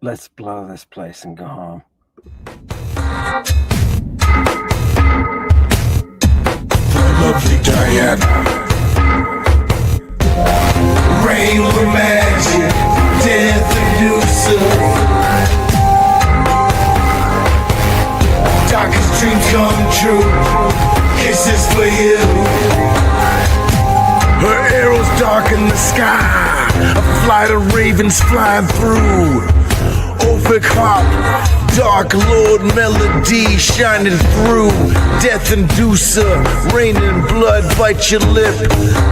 Let's blow this place and go home. Lovely Diana, rain with magic, death elusive. Darkest dreams come true, kisses for you. Her arrows darken the sky, a flight of ravens flying through. Ophir hop, dark lord melody shining through. Death inducer, raining blood, bite your lip.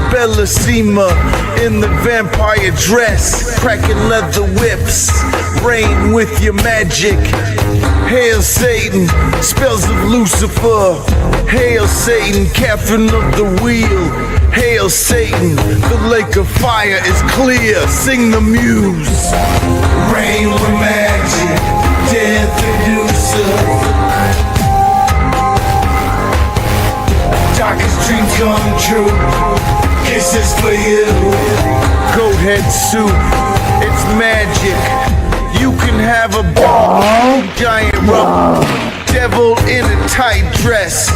Bellissima in the vampire dress, cracking leather whips. Rain with your magic. Hail Satan, spells of Lucifer. Hail Satan, Catherine of the wheel. Hail Satan, the lake of fire is clear. Sing the muse. Rain with magic, death elusive. Darkest dreams come true, kisses for you. Goat head soup, it's magic. You can have a ball, giant rubber. Devil in a tight dress,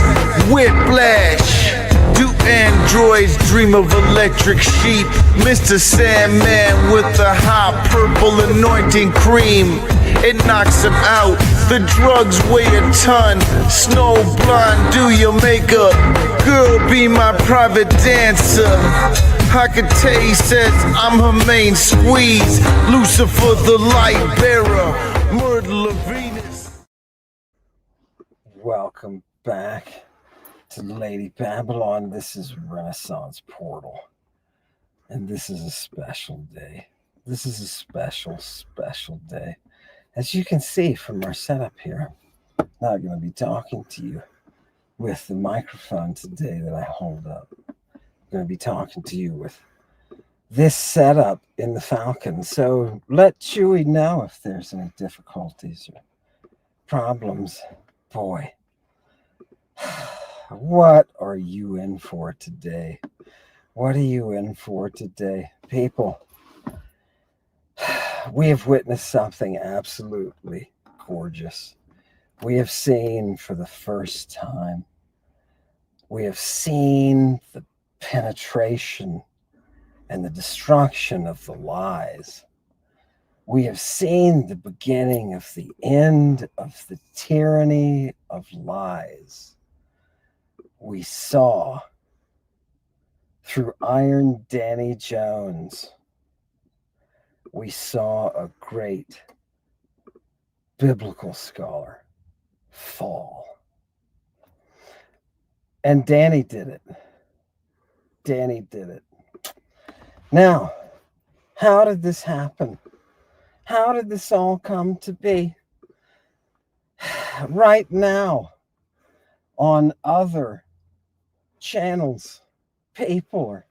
whiplash. Do androids dream of electric sheep? Mr. Sandman with the hot purple anointing cream. It knocks him out. The drugs weigh a ton. Snow blonde, do your makeup. Girl, be my private dancer. Hecate says I'm her main squeeze. Lucifer, the light bearer. Myrtle of Venus. Welcome back to Lady Babylon. This is Renaissance Portal, and this is a special day. This is a special day. As you can see from our setup here, I'm not going to be talking to you with the microphone today that I hold up. I'm going to be talking to you with this setup in the Falcon. So let Chewie know if there's any difficulties or problems. Boy, what are you in for today? What are you in for today? People, we have witnessed something absolutely gorgeous. We have seen for the first time, we have seen the penetration and the destruction of the lies. We have seen the beginning of the end of the tyranny of lies. We saw through Iron Danny Jones, we saw a great biblical scholar fall. And Danny did it. Danny did it. Now, how did this happen? How did this all come to be? Right now, on other channels, people are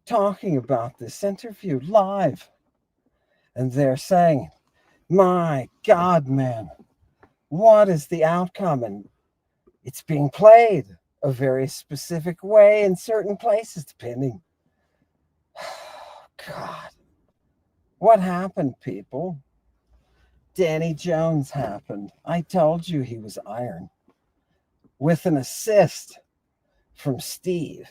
talking about this interview live. And they're saying, my God, man, what is the outcome? And it's being played a very specific way in certain places, depending. God, what happened, people? Danny Jones happened. I told you he was iron. With an assist from Steve.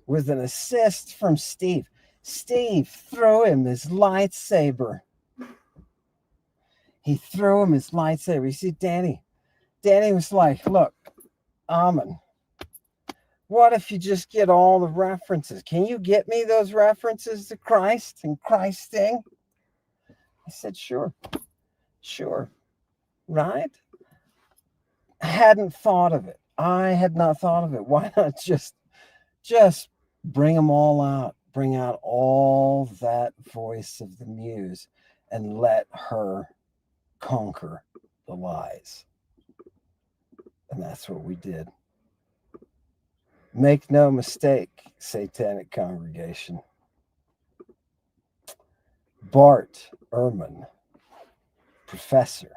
With an assist from Steve. Steve threw him his lightsaber. He threw him his lightsaber. You see, Danny was like, look, Amen. What if you just get all the references? Can you get me those references to Christ and Christing? I said, sure. Right? I hadn't thought of it. I had not thought of it. Why not just bring them all out? Bring out all that voice of the muse and let her conquer the lies. And that's what we did. Make no mistake, satanic congregation. Bart Ehrman, professor,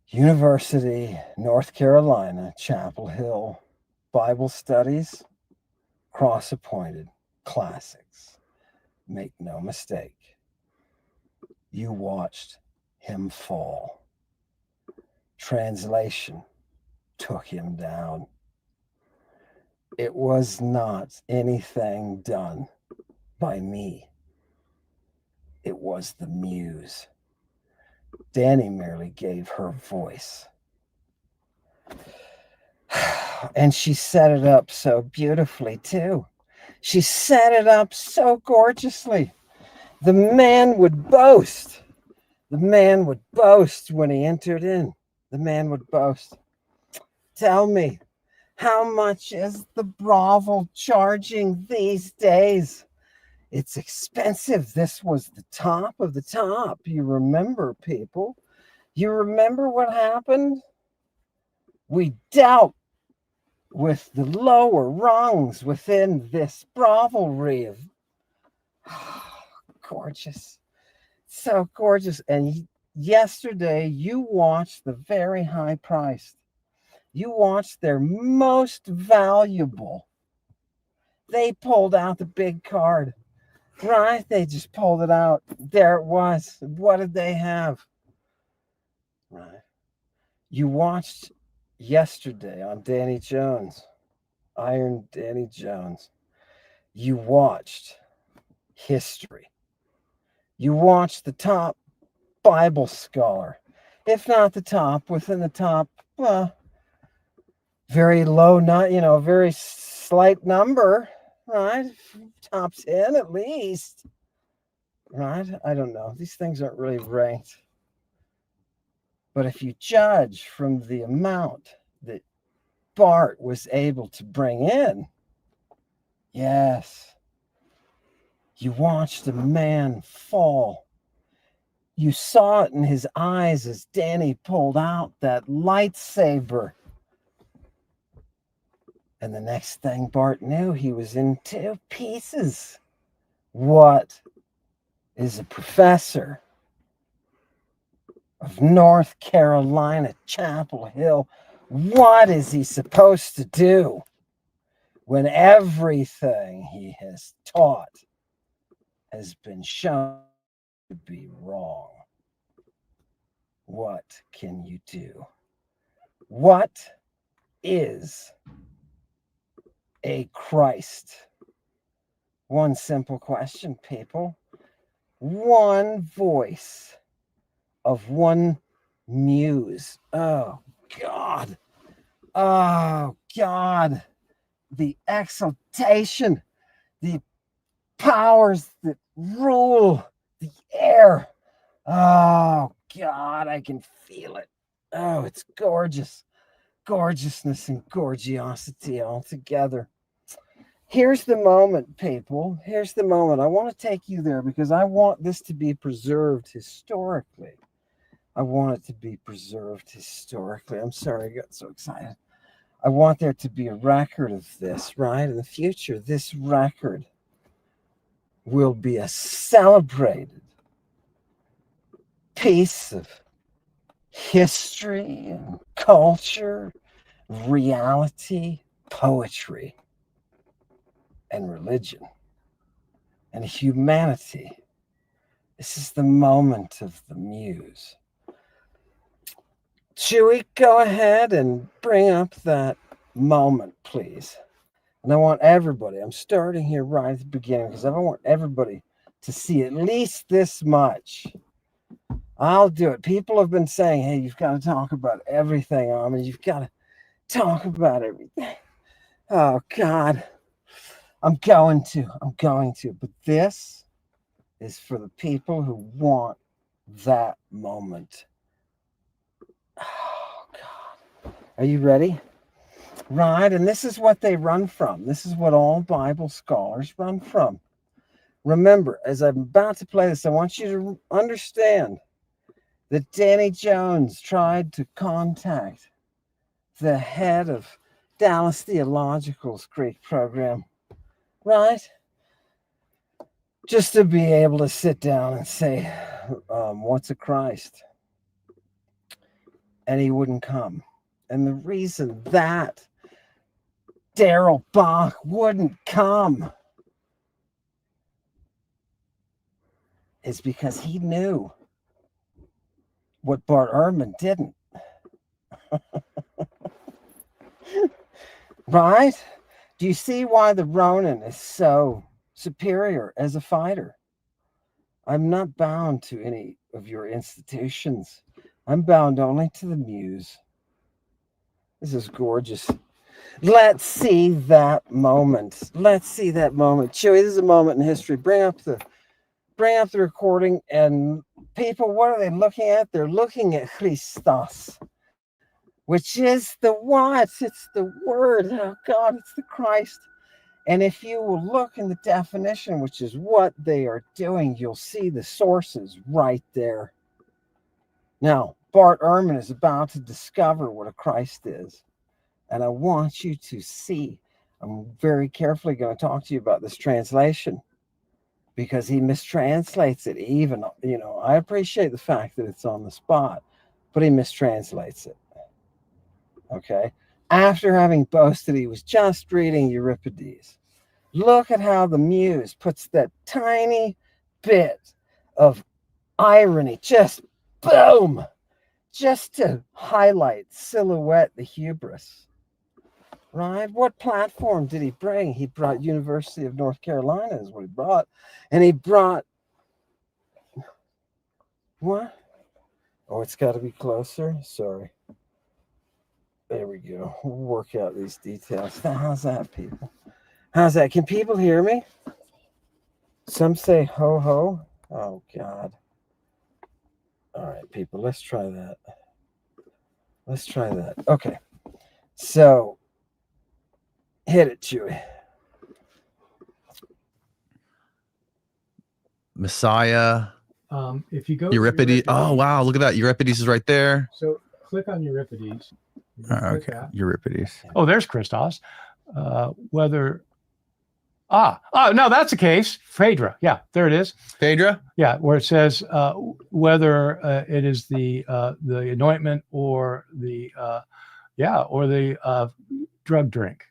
University, North Carolina, Chapel Hill, Bible Studies, Cross Appointed Classics. Make no mistake. You watched him fall. Translation took him down. It was not anything done by me. It was the muse. Danny merely gave her voice. And she set it up so beautifully, too. She set it up so gorgeously. The man would boast. The man would boast when he entered in. The man would boast. Tell me, how much is the brothel charging these days? It's expensive. This was the top of the top. You remember, people? You remember what happened? We dealt with the lower rungs within this brovelry of gorgeous, so gorgeous. And yesterday you watched the very high priced. You watched their most valuable. They pulled out the big card, right? They just pulled it out. There it was. What did they have? Right. You watched yesterday on Danny Jones, Iron Danny Jones. You watched history. You watched the top Bible scholar, if not the top, within the top, very low, not, very slight number, right? Top 10 at least, right? I don't know. These things aren't really ranked. But if you judge from the amount that Bart was able to bring in, yes, you watched a man fall. You saw it in his eyes as Danny pulled out that lightsaber. And the next thing Bart knew, he was in 2 pieces. What is a professor of North Carolina, Chapel Hill? What is he supposed to do when everything he has taught has been shown to be wrong? What can you do? What is a Christ? One simple question, people. One voice of one muse. Oh, God. Oh, God. The exaltation, the powers that rule the air. Oh, God, I can feel it. Oh, it's gorgeous. Gorgeousness and gorgiosity all together. Here's the moment, people. Here's the moment. I want to take you there because I want this to be preserved historically. I want it to be preserved historically. I'm sorry, I got so excited. I want there to be a record of this, right? In the future, this record will be a celebrated piece of history and culture, reality, poetry, and religion, and humanity. This is the moment of the muse. Chewy, go ahead and bring up that moment, please. And I want everybody, I'm starting here right at the beginning because I want everybody to see at least this much. I'll do it. People have been saying, hey, you've got to talk about everything, Ahmed. You've got to talk about everything. Oh, God. I'm going to. But this is for the people who want that moment. Oh, God. Are you ready? Right. And this is what they run from. This is what all Bible scholars run from. Remember, as I'm about to play this, I want you to understand that Danny Jones tried to contact the head of Dallas Theological's Greek program, right? Just to be able to sit down and say, what's a Christ? And he wouldn't come. And the reason that Daryl Bach wouldn't come is because he knew what Bart Ehrman didn't. Right? Do you see why the Ronin is so superior as a fighter? I'm not bound to any of your institutions. I'm bound only to the muse. This is gorgeous. Let's see that moment. Let's see that moment. Chewy, this is a moment in history. Bring up the recording, and people, what are they looking at? They're looking at Christos, which is the what? It's the word. Oh God, it's the Christ. And if you will look in the definition, which is what they are doing, you'll see the sources right there. Now, Bart Ehrman is about to discover what a Christ is. And I want you to see, I'm very carefully going to talk to you about this translation, because he mistranslates it even, I appreciate the fact that it's on the spot, but he mistranslates it. Okay? After having boasted he was just reading Euripides, look at how the muse puts that tiny bit of irony, just boom, just to highlight, silhouette the hubris. Right? What platform did he bring? He brought University of North Carolina is what he brought. And he brought what? Oh, it's got to be closer. Sorry. There we go. We'll work out these details. How's that, people? How's that? Can people hear me? Some say ho ho. Oh, God. All right, people, let's try that. Let's try that. Okay. So, hit it, Chewy. Messiah. If you go Euripides. Oh, wow. Look at that. Euripides is right there. So click on Euripides. Okay. Euripides. Oh, there's Christos. No, that's the case. Phaedra. Yeah, there it is. Phaedra? Yeah, where it says whether it is the anointment or the drug drink.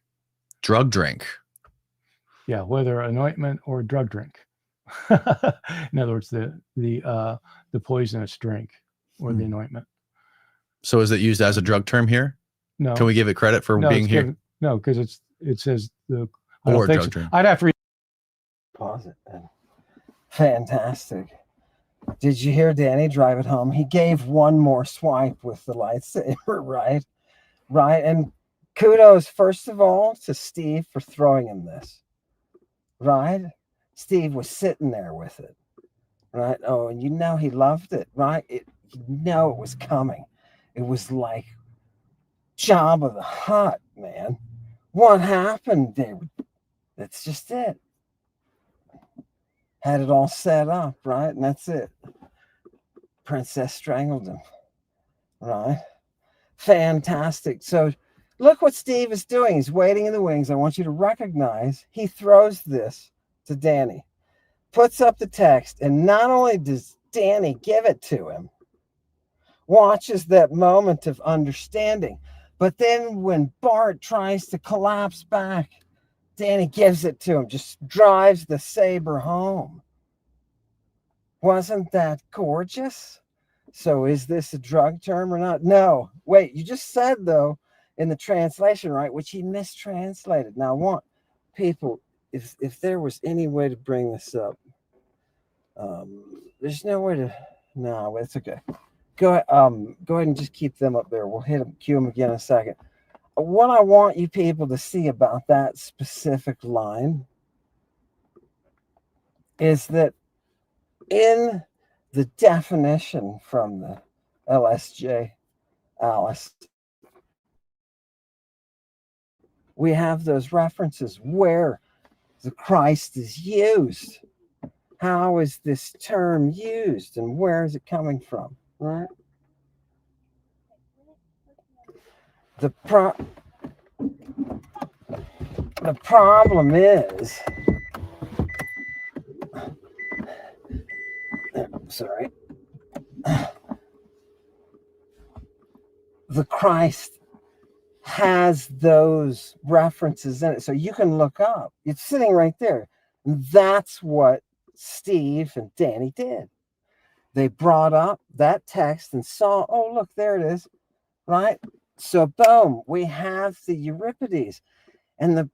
Drug drink. Yeah, whether anointment or drug drink. In other words, the poisonous drink or the anointment. So is it used as a drug term here? No. Can we give it credit for being here? No, because it says the Or drug drink. I'd have to read. Pause it. Fantastic. Did you hear Danny drive it home? He gave one more swipe with the lightsaber, right? Right. And kudos, first of all, to Steve for throwing him this. Right? Steve was sitting there with it. Right? Oh, and he loved it, right? It was coming. It was like Jabba the Hutt, man. What happened there? That's just it. Had it all set up, right? And that's it. Princess strangled him, right? Fantastic. So look what Steve is doing. He's waiting in the wings. I want you to recognize he throws this to Danny, puts up the text, and not only does Danny give it to him, watches that moment of understanding, but then when Bart tries to collapse back, Danny gives it to him, just drives the saber home. Wasn't that gorgeous? So is this a drug term or not? No. Wait, you just said, though, in the translation, right, which he mistranslated. Now, I want people, if there was any way to bring this up, there's no way to, no, it's okay. Go ahead and just keep them up there. We'll cue them again in a second. What I want you people to see about that specific line is that in the definition from the LSJ, Alice, we have those references where the Christ is used. How is this term used and where is it coming from? Right? The problem is, sorry, the Christ has those references in it. So you can look up. It's sitting right there. And that's what Steve and Danny did. They brought up that text and saw, oh, look, there it is, right? So, boom, we have the Euripides. And the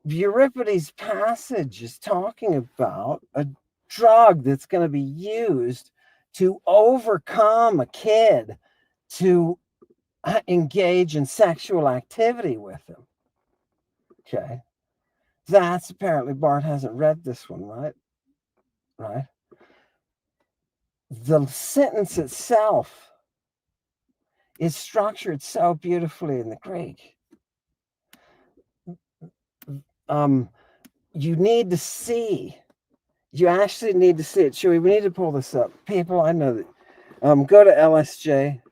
Euripides passage is talking about a drug that's going to be used to overcome a kid to engage in sexual activity with him. Okay. That's apparently, Bart hasn't read this one, right? Right. The sentence itself is structured so beautifully in the Greek. You need to see. You actually need to see it. Chewy, we need to pull this up. People, I know that. Go to LSJ,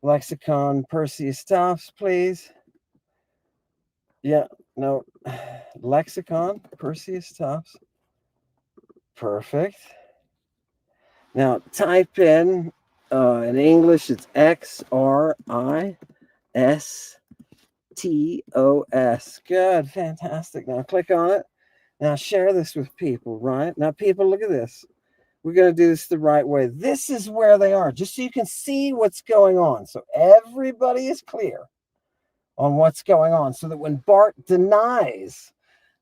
Lexicon, Perseus Tufts, please. Yeah, no. Lexicon, Perseus Tufts. Perfect. Now, type in English, it's XRISTOS. Good, fantastic. Now, click on it. Now, share this with people, right? Now, people, look at this. We're going to do this the right way. This is where they are, just so you can see what's going on. So everybody is clear on what's going on, so that when Bart denies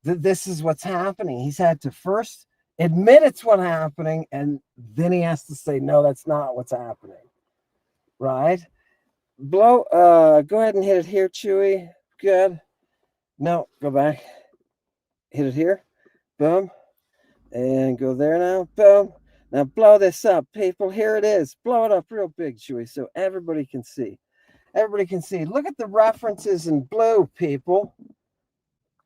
that this is what's happening, he's had to first admit it's what's happening, and then he has to say, no, that's not what's happening, right? Go ahead and hit it here, Chewy. Good. No, go back. Hit it here. Boom. And go there now. Boom. Now blow this up, people. Here it is. Blow it up real big, Chewy, so everybody can see. Everybody can see. Look at the references in blue, people.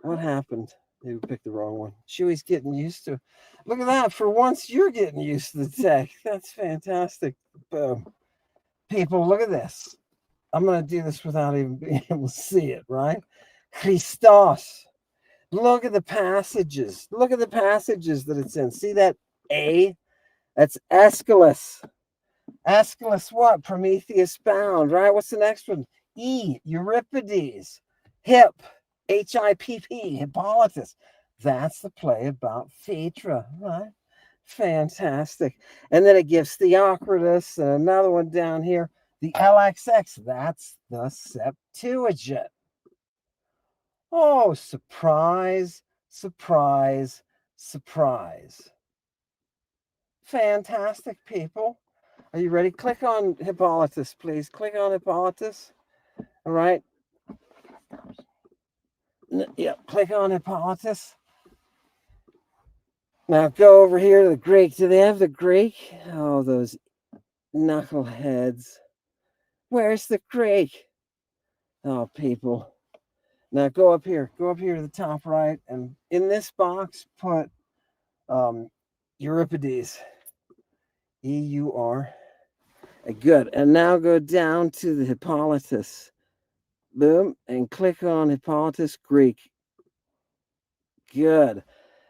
What happened? Maybe we picked the wrong one. Chewy's getting used to. Look at that. For once, you're getting used to the tech. That's fantastic. Boom. People, look at this. I'm going to do this without even being able to see it, right? Christos. Look at the passages. Look at the passages that it's in. See that A? That's Aeschylus. Aeschylus what? Prometheus bound, right? What's the next one? E, Euripides. Hip, H-I-P-P, Hippolytus. That's the play about Phaedra, right? Fantastic. And then it gives Theocritus and another one down here. The LXX, that's the Septuagint. Oh, surprise, surprise, surprise. Fantastic, people. Are you ready? Click on Hippolytus, please. Click on Hippolytus. All right. Yeah, click on Hippolytus. Now go over here to the Greek. Do they have the Greek? Oh, those knuckleheads. Where's the Greek? Oh, people. Now go up here. Go up here to the top right. And in this box, put Euripides. E-U-R. Good. And now go down to the Hippolytus. Boom. And click on Hippolytus Greek. Good.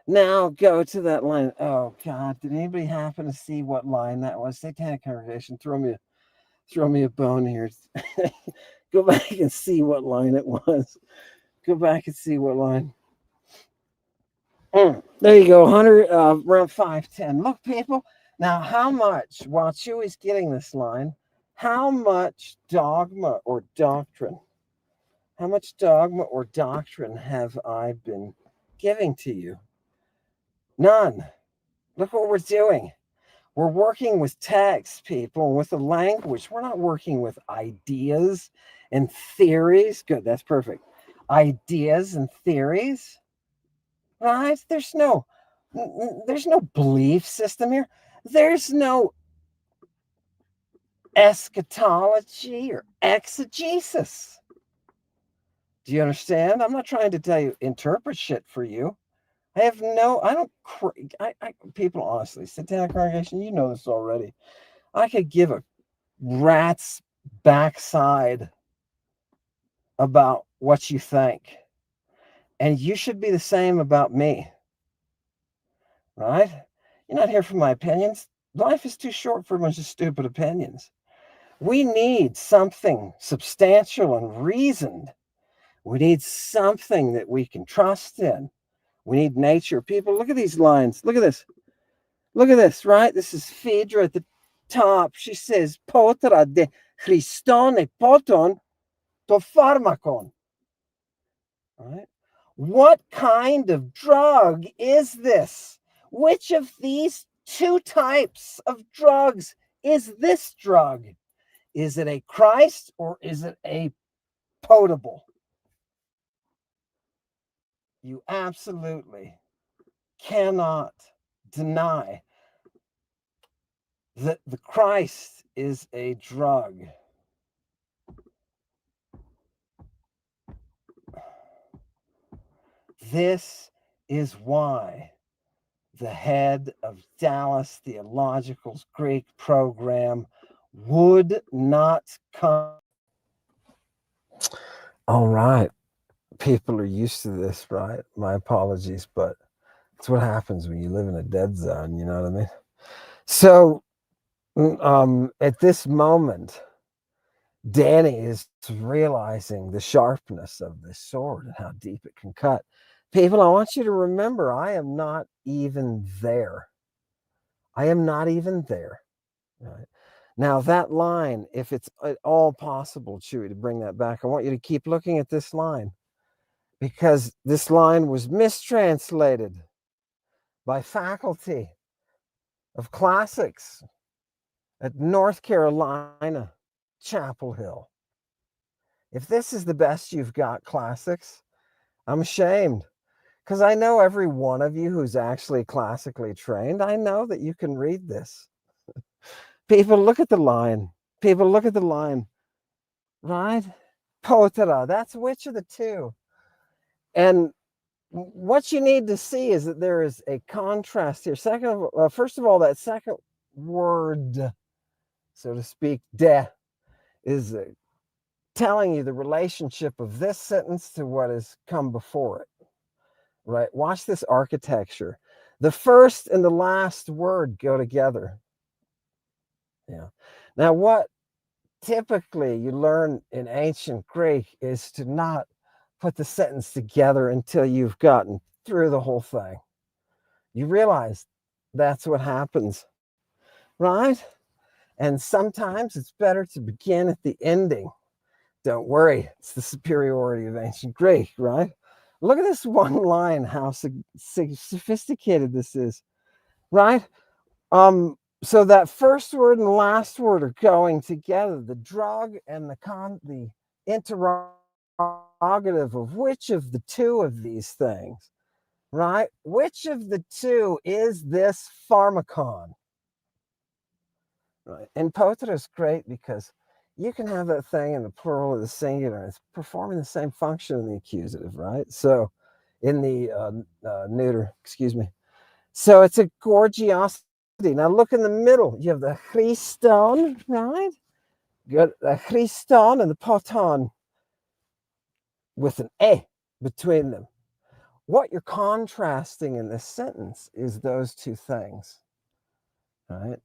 Now go to that line. Oh, God. Did anybody happen to see what line that was? Satanic Congregation, throw me a bone here. Go back and see what line it was. Go back and see what line. There you go. 100, around 510. Look, people. Now, how much, while Chewy's getting this line, how much dogma or doctrine, have I been giving to you? None. Look what we're doing. We're working with text, people, with the language. We're not working with ideas and theories. Good, that's perfect. Ideas and theories, right? There's no belief system here. There's no eschatology or exegesis. Do you understand? I'm not trying to tell you, interpret shit for you. People, honestly, Satanic Congregation, you know this already. I could give a rat's backside about what you think. And you should be the same about me. Right? You're not here for my opinions. Life is too short for a bunch of stupid opinions. We need something substantial and reasoned. We need something that we can trust in. We need nature. People, look at these lines. Look at this. Look at this, right? This is Phaedra at the top. She says, Potra de Christone poton to pharmakon. Right? What kind of drug is this? Which of these two types of drugs is this drug? Is it a Christ or is it a potable? You absolutely cannot deny that the Christ is a drug. This is why the head of Dallas Theological's Greek program would not come. All right. People are used to this, right? My apologies, but it's what happens when you live in a dead zone, you know what I mean? So at this moment, Danny is realizing the sharpness of this sword and how deep it can cut. People, I want you to remember, I am not even there. I am not even there. Right? Now, that line, if it's at all possible, Chewy, to bring that back, I want you to keep looking at this line, because this line was mistranslated by faculty of classics at North Carolina, Chapel Hill. If this is the best you've got, classics, I'm ashamed, because I know every one of you who's actually classically trained, I know that you can read this. People, look at the line. People, look at the line. Right? Potera, that's which of the two? And what you need to see is that there is a contrast here. First of all, that second word, so to speak, de, is telling you the relationship of this sentence to what has come before it. Right? Watch this architecture. The first and the last word go together. Yeah. Now, what typically you learn in ancient Greek is to not put the sentence together until you've gotten through the whole thing. You realize that's what happens, right? And sometimes it's better to begin at the ending. Don't worry, it's the superiority of ancient Greek, right? Look at this one line, how sophisticated this is, right? So that first word and last word are going together. The drug and the interrogative of which of the two of these things, right? Which of the two is this pharmakon? Right. And potra is great because you can have that thing in the plural or the singular. It's performing the same function in the accusative, right? So in the neuter, excuse me. So it's a gorgiosity. Now look in the middle. You have the Christon, right? You got the Christon and the poton with an E between them. What you're contrasting in this sentence is those two things, right?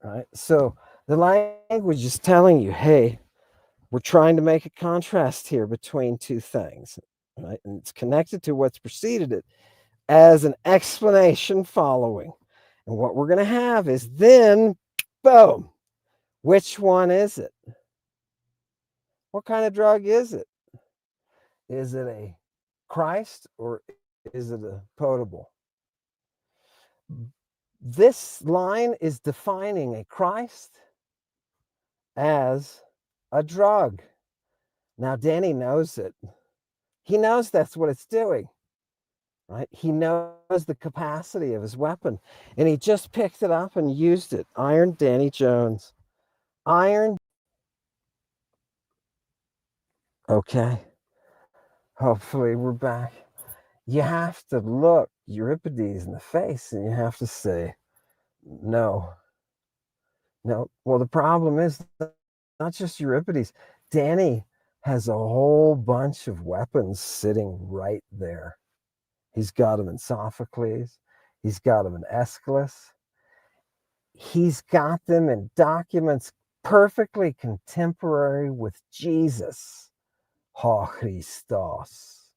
Right? So the language is telling you, hey, we're trying to make a contrast here between two things, right? And it's connected to what's preceded it as an explanation following. And what we're going to have is then, boom, which one is it? What kind of drug is it? Is it a Christ or is it a potable? This line is defining a Christ as a drug. Now, Danny knows it. He knows that's what it's doing, right? He knows the capacity of his weapon, and he just picked it up and used it. Iron Danny Jones. Iron. Okay. Hopefully we're back. You have to look Euripides in the face and you have to say, no. No. Well, the problem is not just Euripides. Danny has a whole bunch of weapons sitting right there. He's got them in Sophocles. He's got them in Aeschylus. He's got them in documents perfectly contemporary with Jesus. Ha Christos.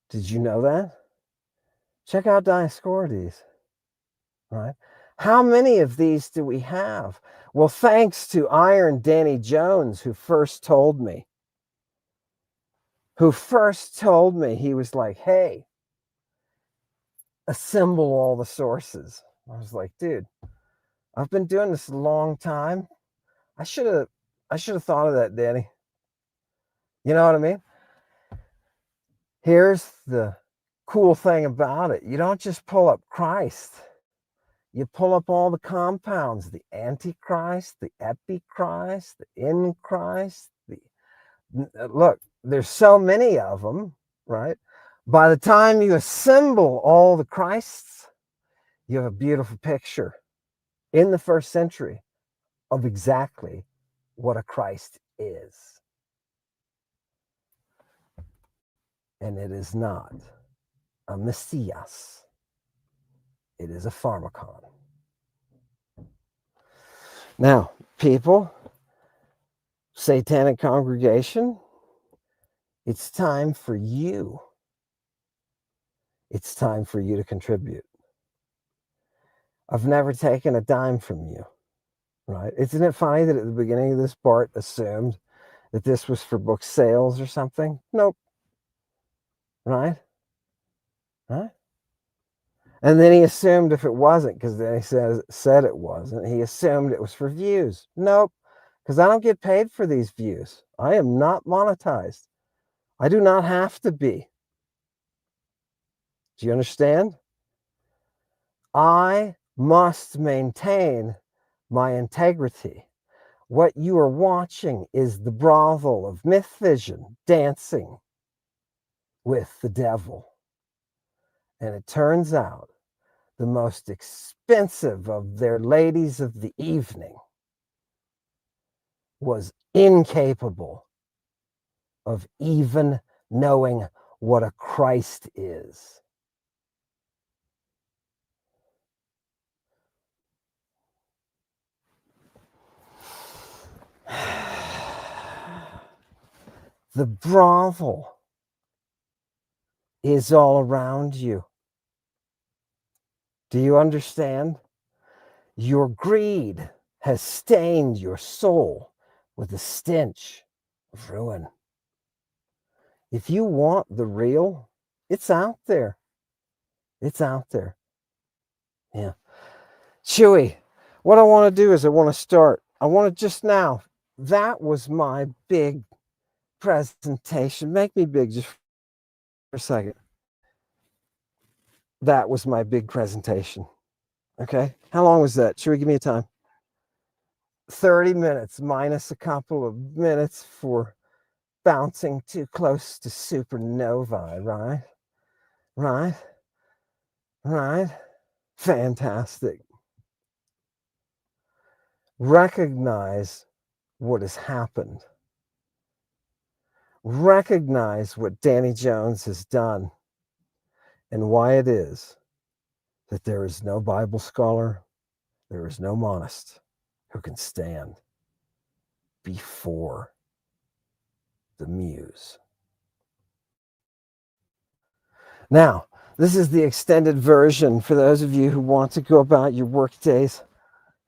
Did you know that? Check out Dioscorides, right? How many of these do we have? Well, thanks to Iron Danny Jones, who first told me. He was like, hey, assemble all the sources. I was like, dude, I've been doing this a long time. I should have thought of that, Danny. You know what I mean? Here's the cool thing about it. You don't just pull up Christ. You pull up all the compounds, the Antichrist, the Epichrist, the in Christ. Look, there's so many of them, right? By the time you assemble all the Christs, you have a beautiful picture in the first century of exactly what a Christ is. And it is not a Messias. It is a pharmacon. Now, people, satanic congregation, it's time for you. It's time for you to contribute. I've never taken a dime from you, right? Isn't it funny that at the beginning of this, Bart assumed that this was for book sales or something? Nope. Right? Right? And then he assumed if it wasn't, because then he said it wasn't, he assumed it was for views. Nope, because I don't get paid for these views. I am not monetized. I do not have to be. Do you understand? I must maintain my integrity. What you are watching is the brothel of myth vision dancing with the devil. And it turns out the most expensive of their ladies of the evening was incapable of even knowing what a Christ is. The brothel is all around you. Do you understand? Your greed has stained your soul with the stench of ruin. If you want the real, it's out there. It's out there. Yeah. Chewy, what I want to do is I want to start. I want to just now. That was my big presentation. Make me big just for a second. That was my big presentation. Okay. How long was that? Chewy, give me a time. 30 minutes minus a couple of minutes for bouncing too close to supernovae, right? Right? Right? Fantastic. Recognize what has happened. Recognize what Danny Jones has done and why it is that there is no Bible scholar, there is no monist who can stand before the muse. Now, this is the extended version for those of you who want to go about your work days.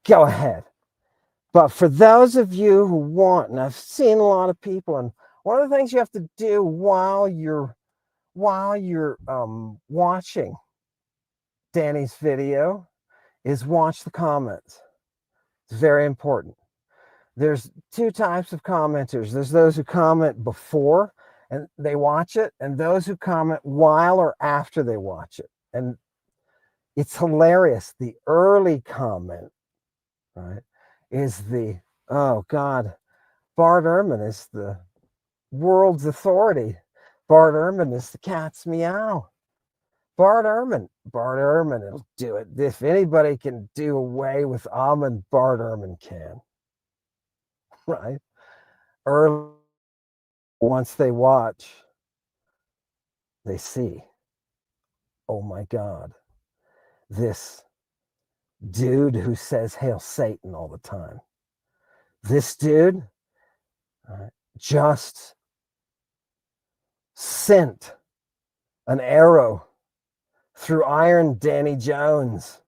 Go ahead. But for those of you who want, and I've seen a lot of people, and one of the things you have to do while you're watching Danny's video is watch the comments. It's very important. There's two types of commenters. There's those who comment before and they watch it, and those who comment while or after they watch it. And it's hilarious. The early comment, right, is the, oh God, Bart Ehrman is the world's authority. Bart Ehrman is the cat's meow. Bart Ehrman will do it. If anybody can do away with Amen, Bart Ehrman can. Right? Early, once they watch, they see, oh my God, this dude who says Hail Satan all the time. This dude just sent an arrow through iron Danny Jones.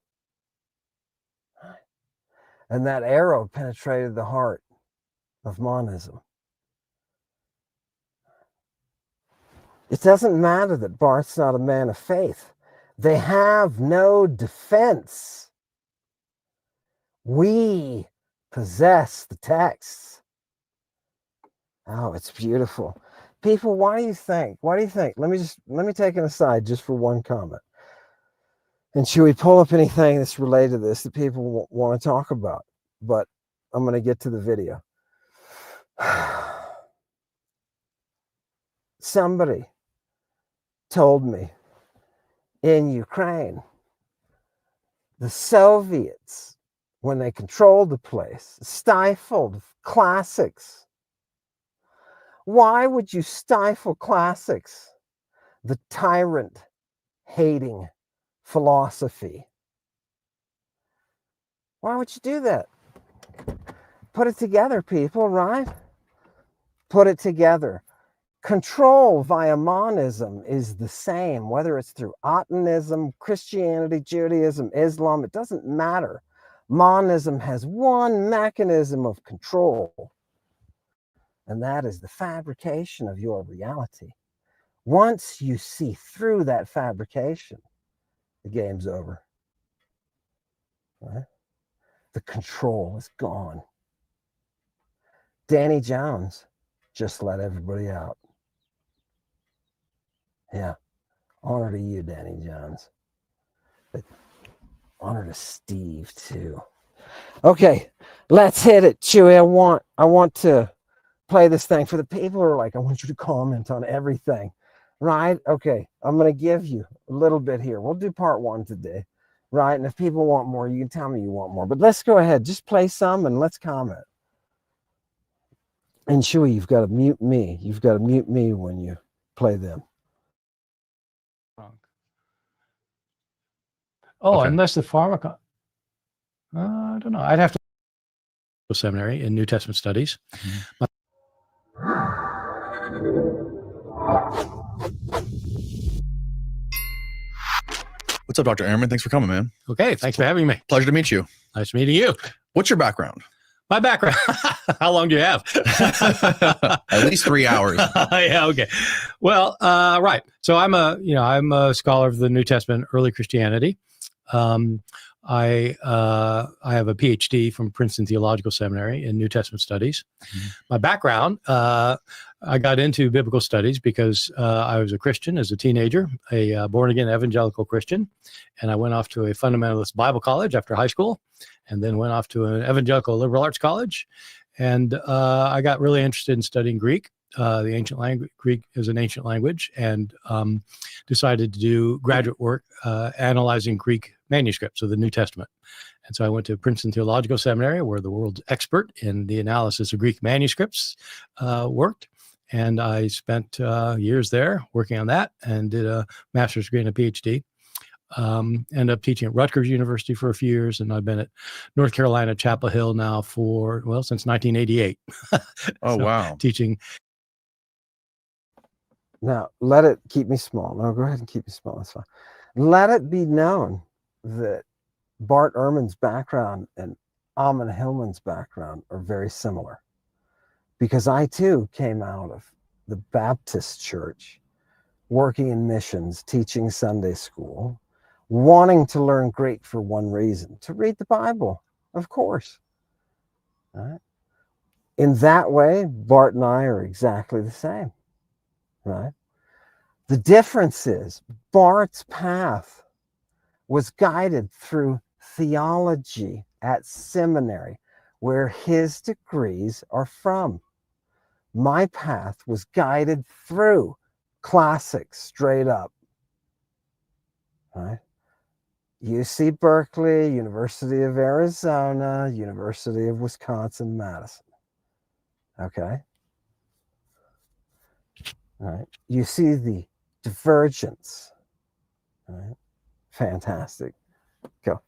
And that arrow penetrated the heart of monism. It doesn't matter that Barth's not a man of faith. They have no defense. We possess the texts. Oh, it's beautiful. People, why do you think? Let me take an aside just for one comment. And should we pull up anything that's related to this that people want to talk about? But I'm going to get to the video. Somebody told me in Ukraine, the Soviets, when they controlled the place, stifled classics. Why would you stifle classics? The tyrant hating philosophy. Why would you do that? Put it together, people, right? Put it together. Control via monism is the same, whether it's through Atanism, Christianity, Judaism, Islam, it doesn't matter. Monism has one mechanism of control, and that is the fabrication of your reality. Once you see through that fabrication, the game's over. Right? The control is gone. Danny Jones just let everybody out. Yeah. Honor to you, Danny Jones. But honor to Steve, too. Okay, let's hit it, Chewy. I want to play this thing for the people who are like, I want you to comment on everything. Right? Okay, I'm going to give you a little bit here. We'll do part 1 today. Right? And if people want more, you can tell me you want more. But let's go ahead. Just play some and let's comment. And Chewy, you've got to mute me. You've got to mute me when you play them. Oh, okay. Unless the pharmacon. I don't know. I'd have to seminary in New Testament studies. Mm-hmm. What's up, Dr. Ehrman? Thanks for coming, man. Okay, thanks for having me. Pleasure to meet you. Nice meeting you. What's your background? My background. How long do you have? At least 3 hours. Yeah. Okay. Well, right. So I'm a scholar of the New Testament, early Christianity. I have a PhD from Princeton Theological Seminary in New Testament studies. Mm-hmm. My background, I got into biblical studies because I was a Christian as a teenager, a born-again evangelical Christian, and I went off to a fundamentalist Bible college after high school, and then went off to an evangelical liberal arts college, and I got really interested in studying Greek. The ancient language, Greek is an ancient language, and decided to do graduate work analyzing Greek manuscripts of the New Testament. And so I went to Princeton Theological Seminary, where the world's expert in the analysis of Greek manuscripts worked. And I spent years there working on that and did a master's degree and a PhD. Ended up teaching at Rutgers University for a few years, and I've been at North Carolina Chapel Hill now since 1988. Oh, wow. Teaching. Now, let it keep me small. No, go ahead and keep me small. That's fine. Let it be known that Bart Ehrman's background and Amon Hillman's background are very similar. Because I, too, came out of the Baptist church, working in missions, teaching Sunday school, wanting to learn Greek for one reason, to read the Bible, of course. All right? In that way, Bart and I are exactly the same. Right? The difference is Bart's path was guided through theology at seminary, where his degrees are from. My path was guided through classics straight up. Right? UC Berkeley, University of Arizona, University of Wisconsin-Madison. Okay? All right. You see the divergence. All right. Fantastic. Go.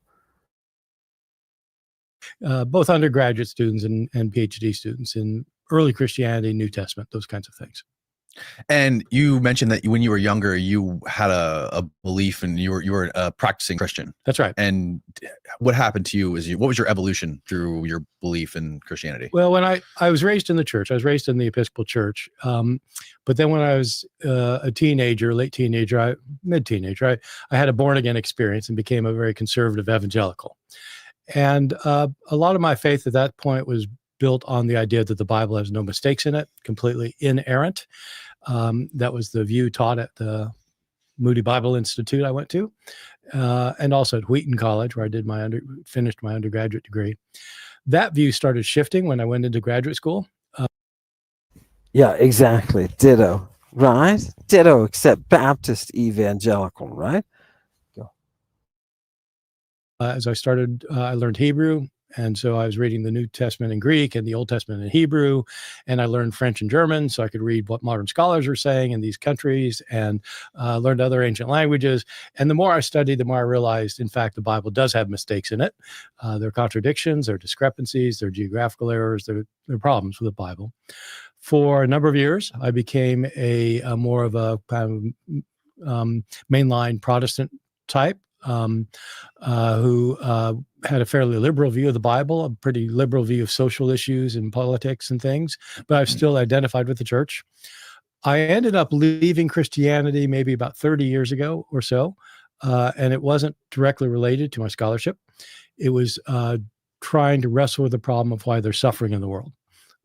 Both undergraduate students and PhD students in early Christianity, New Testament, those kinds of things. And you mentioned that when you were younger, you had a belief and you were a practicing Christian. That's right. And what happened to you? What was your evolution through your belief in Christianity? Well, when I was raised in the church, I was raised in the Episcopal Church. But then when I was a teenager, late teenager, mid-teenager, I had a born-again experience and became a very conservative evangelical. And a lot of my faith at that point was built on the idea that the Bible has no mistakes in it, completely inerrant. That was the view taught at the Moody Bible Institute I went to, and also at Wheaton College, where I did finished my undergraduate degree. That view started shifting when I went into graduate school. Yeah, exactly. Ditto. Right? Ditto, except Baptist evangelical, right? As I started, I learned Hebrew. And so I was reading the New Testament in Greek and the Old Testament in Hebrew. And I learned French and German so I could read what modern scholars are saying in these countries, and learned other ancient languages. And the more I studied, the more I realized, in fact, the Bible does have mistakes in it. There are contradictions, there are discrepancies, there are geographical errors, there are problems with the Bible. For a number of years, I became a more of a kind of mainline Protestant type, who had a fairly liberal view of the Bible, a pretty liberal view of social issues and politics and things, but I've still identified with the church. I ended up leaving Christianity maybe about 30 years ago or so, and it wasn't directly related to my scholarship. It was trying to wrestle with the problem of why there's suffering in the world,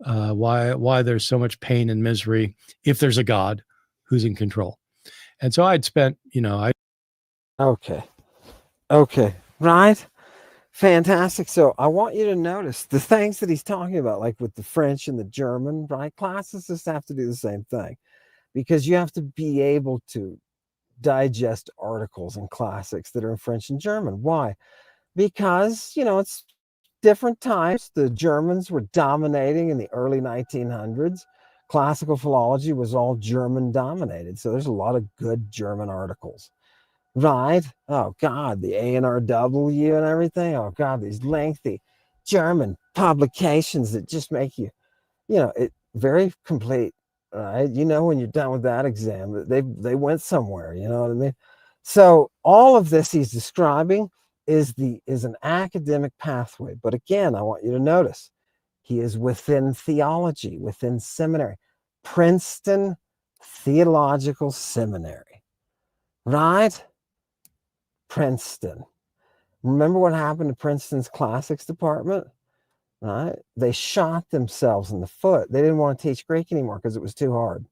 why there's so much pain and misery if there's a God who's in control. And so I'd spent, Okay, right? Fantastic. So I want you to notice the things that he's talking about, like with the French and the German, right? Classicists have to do the same thing, because you have to be able to digest articles and classics that are in French and German. Why? Because, it's different times. The Germans were dominating in the early 1900s. Classical philology was all German dominated. So there's a lot of good German articles. Right? Oh God, the ANRW and everything. Oh God, these lengthy German publications that just make you, it very complete. Right? When you're done with that exam, they went somewhere. You know what I mean? So all of this he's describing is an academic pathway. But again, I want you to notice he is within theology, within seminary, Princeton Theological Seminary. Right? Princeton. Remember what happened to Princeton's classics department? Right? They shot themselves in the foot. They didn't want to teach Greek anymore because it was too hard.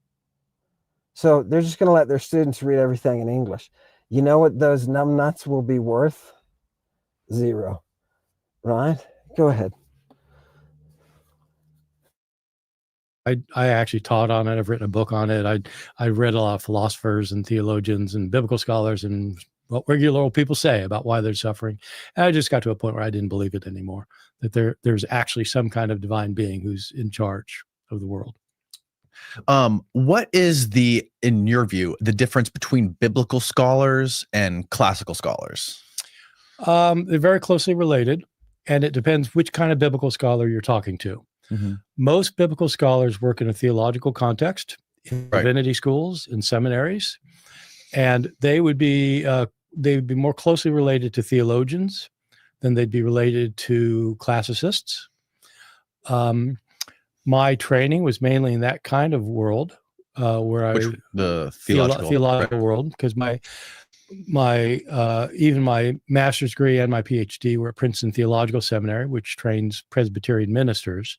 So they're just going to let their students read everything in English. You know what those numbnuts will be worth? 0. Right? Go ahead. I actually taught on it. I've written a book on it. I read a lot of philosophers and theologians and biblical scholars and what regular old people say about why they're suffering. And I just got to a point where I didn't believe it anymore, that there's actually some kind of divine being who's in charge of the world. What is in your view, the difference between biblical scholars and classical scholars? They're very closely related, and it depends which kind of biblical scholar you're talking to. Mm-hmm. Most biblical scholars work in a theological context, in divinity schools, in seminaries, and they would be more closely related to theologians than they'd be related to classicists. My training was mainly in that kind of world, the theological world, because my even my master's degree and my PhD were at Princeton Theological Seminary, which trains Presbyterian ministers,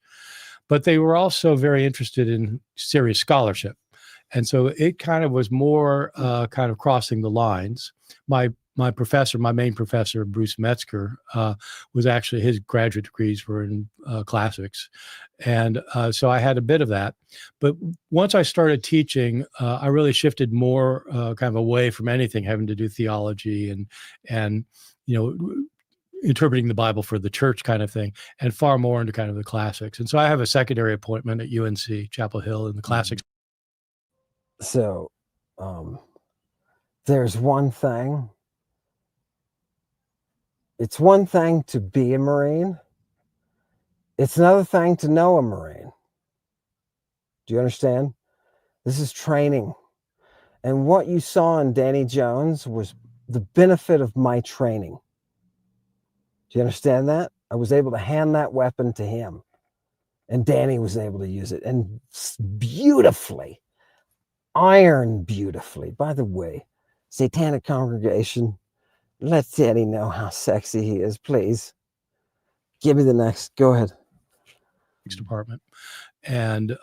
but they were also very interested in serious scholarship. And so it kind of was more kind of crossing the lines. My main professor, Bruce Metzger, was actually, his graduate degrees were in classics. And so I had a bit of that. But once I started teaching, I really shifted more kind of away from anything having to do theology and interpreting the Bible for the church kind of thing, and far more into kind of the classics. And so I have a secondary appointment at UNC Chapel Hill in the classics. So there's one thing. It's one thing to be a Marine. It's another thing to know a Marine. Do you understand? This is training. And what you saw in Danny Jones was the benefit of my training. Do you understand that? I was able to hand that weapon to him, and Danny was able to use it, and beautifully, iron beautifully. By the way, Satanic Congregation, let Danny know how sexy he is, please. Give me the next. Go ahead. Department. And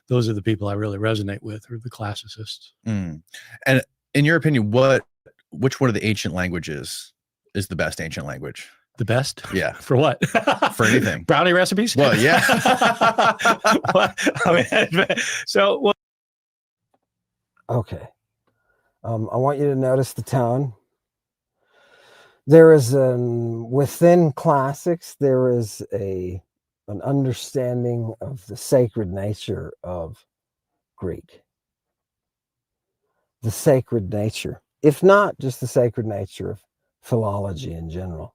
those are the people I really resonate with, are the classicists. And in your opinion, which one of the ancient languages is the best ancient language? The best? Yeah. For what? For anything. Brownie recipes? Well, yeah. Okay. I want you to notice the tone. There is within classics, there is an understanding of the sacred nature of Greek. The sacred nature, if not just the sacred nature of philology in general.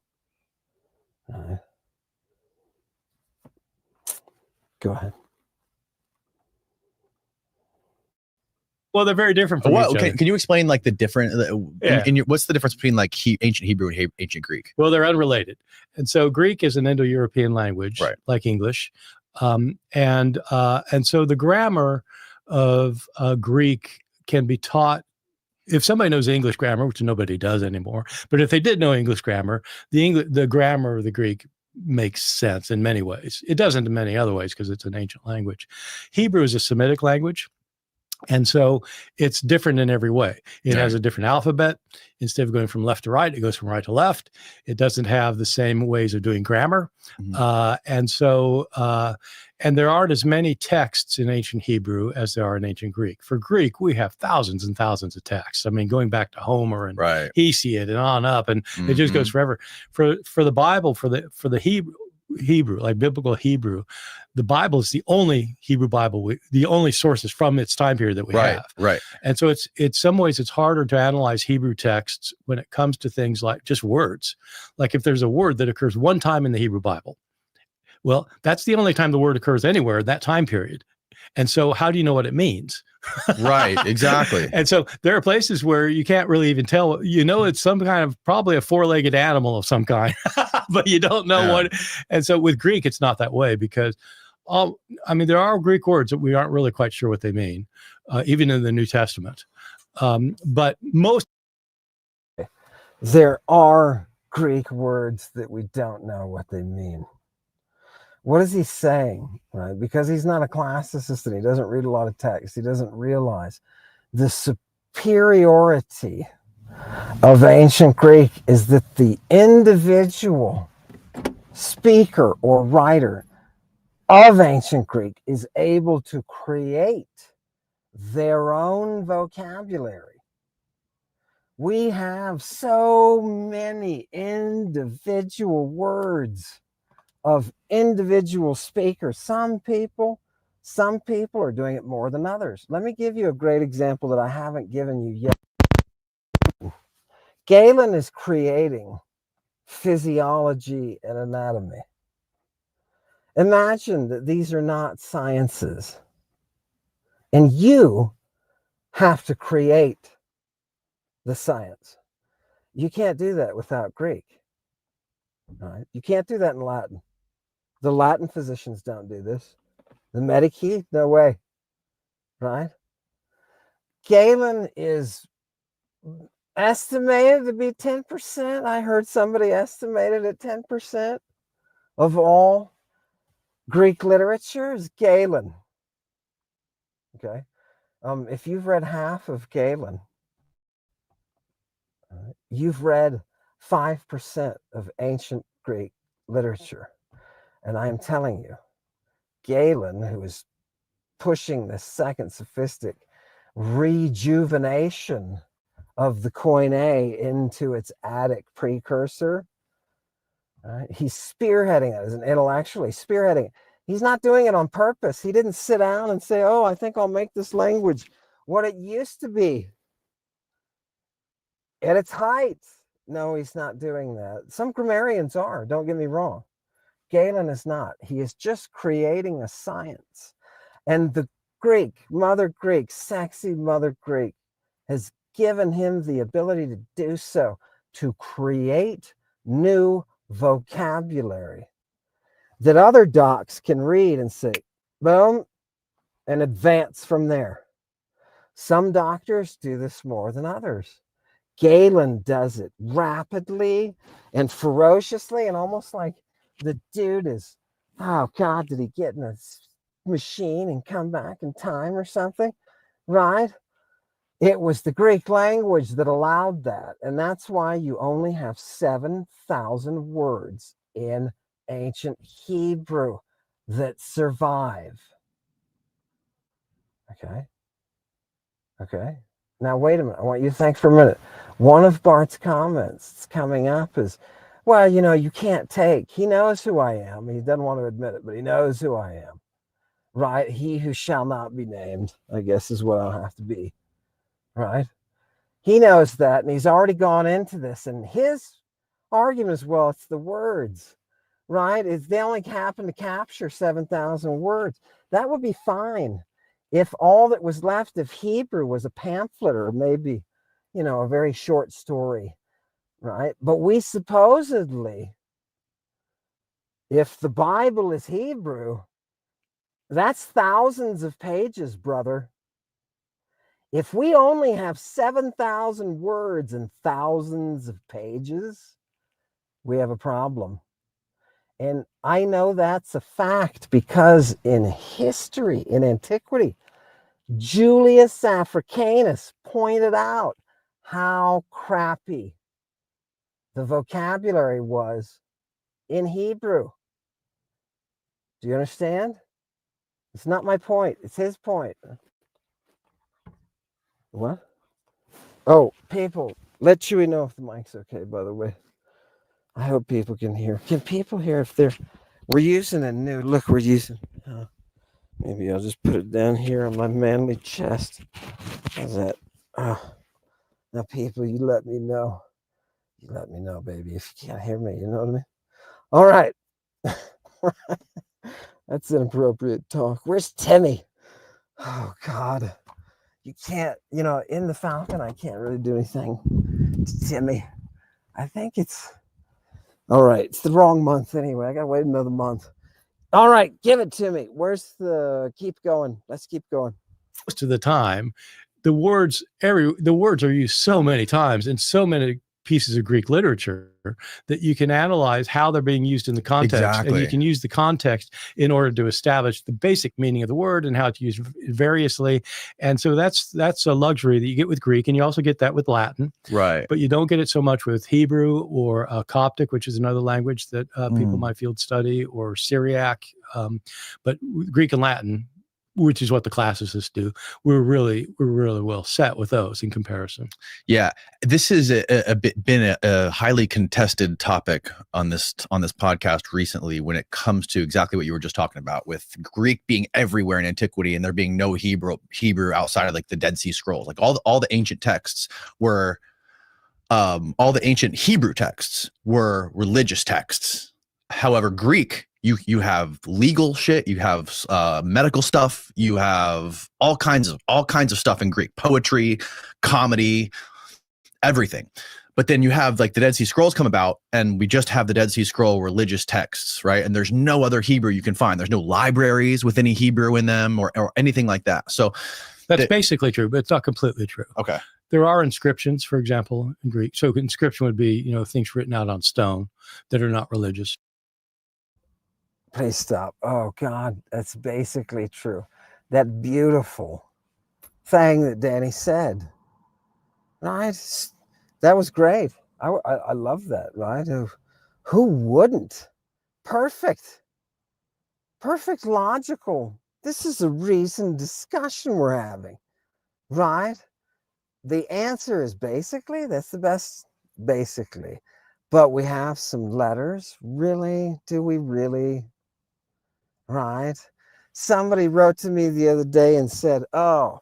Go ahead. Well, they're very different from each other. Can you explain like the different? Yeah. What's the difference between like ancient Hebrew and ancient Greek? Well, they're unrelated, and so Greek is an Indo-European language, right, like English, and so the grammar of Greek can be taught. If somebody knows English grammar, which nobody does anymore, but if they did know English grammar, the grammar of the Greek makes sense in many ways. It doesn't in many other ways because it's an ancient language. Hebrew is a Semitic language. And so it's different in every way. It has a different alphabet. Instead of going from left to right, it goes from right to left. It doesn't have the same ways of doing grammar. Mm-hmm. And there aren't as many texts in ancient Hebrew as there are in ancient Greek. For Greek, we have thousands and thousands of texts. I mean, going back to Homer and Hesiod and on up, and it just goes forever. For the Bible, for the Hebrew, like biblical Hebrew, the Bible is the only Hebrew Bible, the only sources from its time period that we have. Right. And so it's some ways it's harder to analyze Hebrew texts when it comes to things like just words. Like if there's a word that occurs one time in the Hebrew Bible, well, that's the only time the word occurs anywhere in that time period. And so how do you know what it means? Right, exactly. And so there are places where you can't really even tell, it's some kind of probably a four-legged animal of some kind, but you don't know what. And so with Greek, it's not that way because, there are Greek words that we aren't really quite sure what they mean, even in the New Testament. But there are Greek words that we don't know what they mean. What is he saying, right? Because he's not a classicist and he doesn't read a lot of text. He doesn't realize the superiority of ancient Greek is that the individual speaker or writer of ancient Greek is able to create their own vocabulary. We have so many individual words of individual speakers. Some people are doing it more than others. Let me give you a great example that I haven't given you yet. Galen is creating physiology and anatomy. Imagine that these are not sciences, and you have to create the science. You can't do that without Greek. All right? You can't do that in Latin. The Latin physicians don't do this. The Medici, no way, right? Galen is estimated to be 10%. I heard somebody estimated at 10% of all Greek literature is Galen. Okay. If you've read half of Galen, you've read 5% of ancient Greek literature. And I am telling you, Galen, who is pushing the second sophistic rejuvenation of the Koine into its Attic precursor, he's spearheading it as an intellectually spearheading it. He's not doing it on purpose. He didn't sit down and say, oh, I think I'll make this language what it used to be at its height. No, he's not doing that. Some grammarians are, don't get me wrong. Galen is not. He is just creating a science. And the Greek, Mother Greek, sexy Mother Greek, has given him the ability to do so, to create new vocabulary that other docs can read and say, boom, and advance from there. Some doctors do this more than others. Galen does it rapidly and ferociously, and almost like the dude is, oh God, did he get in a machine and come back in time or something? Right? It was the Greek language that allowed that. And that's why you only have 7,000 words in ancient Hebrew that survive. Okay. Okay. Now, wait a minute. I want you to think for a minute. One of Bart's comments that's coming up is, well, you know, you can't take. He knows who I am. He doesn't want to admit it, but he knows who I am. Right? He who shall not be named, I guess, is what I'll have to be. Right? He knows that, and he's already gone into this. And his argument is, well, it's the words. Right? It's, they only happen to capture 7,000 words. That would be fine if all that was left of Hebrew was a pamphlet or maybe, you know, a very short story, right? But we supposedly, if the Bible is Hebrew, that's thousands of pages, brother. If we only have 7,000 words and thousands of pages, we have a problem. And I know that's a fact because in history, in antiquity, Julius Africanus pointed out how crappy the vocabulary was in Hebrew. Do you understand? It's not my point. It's his point. What? Oh, people, let Chewy know if the mic's okay, by the way. I hope people can hear. Can people hear if they're... We're using a new... Look, we're using... maybe I'll just put it down here on my manly chest. How's that? Now, people, you let me know. You let me know, baby, if you can't hear me. You know what I mean? All right. That's inappropriate talk. Where's Timmy? Oh, God. You can't, you know, in the Falcon, I can't really do anything to Timmy. I think it's... All right. It's the wrong month anyway. I got to wait another month. All right. Give it to me. Where's the... Keep going. Let's keep going. Most of the time, the words are used so many times in so many pieces of Greek literature that you can analyze how they're being used in the context. Exactly. And you can use the context in order to establish the basic meaning of the word and how to use it variously. And so that's a luxury that you get with Greek, and you also get that with Latin. Right. But you don't get it so much with Hebrew or Coptic, which is another language that people might field study, or Syriac. But Greek and Latin, which is what the classicists do, we're really well set with those in comparison. Yeah, this is been a highly contested topic on this podcast recently when it comes to exactly what you were just talking about, with Greek being everywhere in antiquity and there being no Hebrew outside of like the Dead Sea Scrolls. Like all the ancient texts were, all the ancient Hebrew texts were religious texts. However, Greek, you have legal shit, you have medical stuff, you have all kinds of stuff in Greek, poetry, comedy, everything. But then you have like the Dead Sea Scrolls come about, and we just have the Dead Sea Scroll religious texts, right? And there's no other Hebrew you can find. There's no libraries with any Hebrew in them or anything like that. So that's basically true, but it's not completely true. Okay. There are inscriptions, for example, in Greek. So inscription would be, things written out on stone that are not religious. Please stop. Oh, God, that's basically true. That beautiful thing that Danny said, right? That was great. I love that, right? Who wouldn't? Perfect, logical. This is a reasoned discussion we're having, right? The answer is basically, that's the best, basically. But we have some letters. Really? Do we really? Right? Somebody wrote to me the other day and said, oh,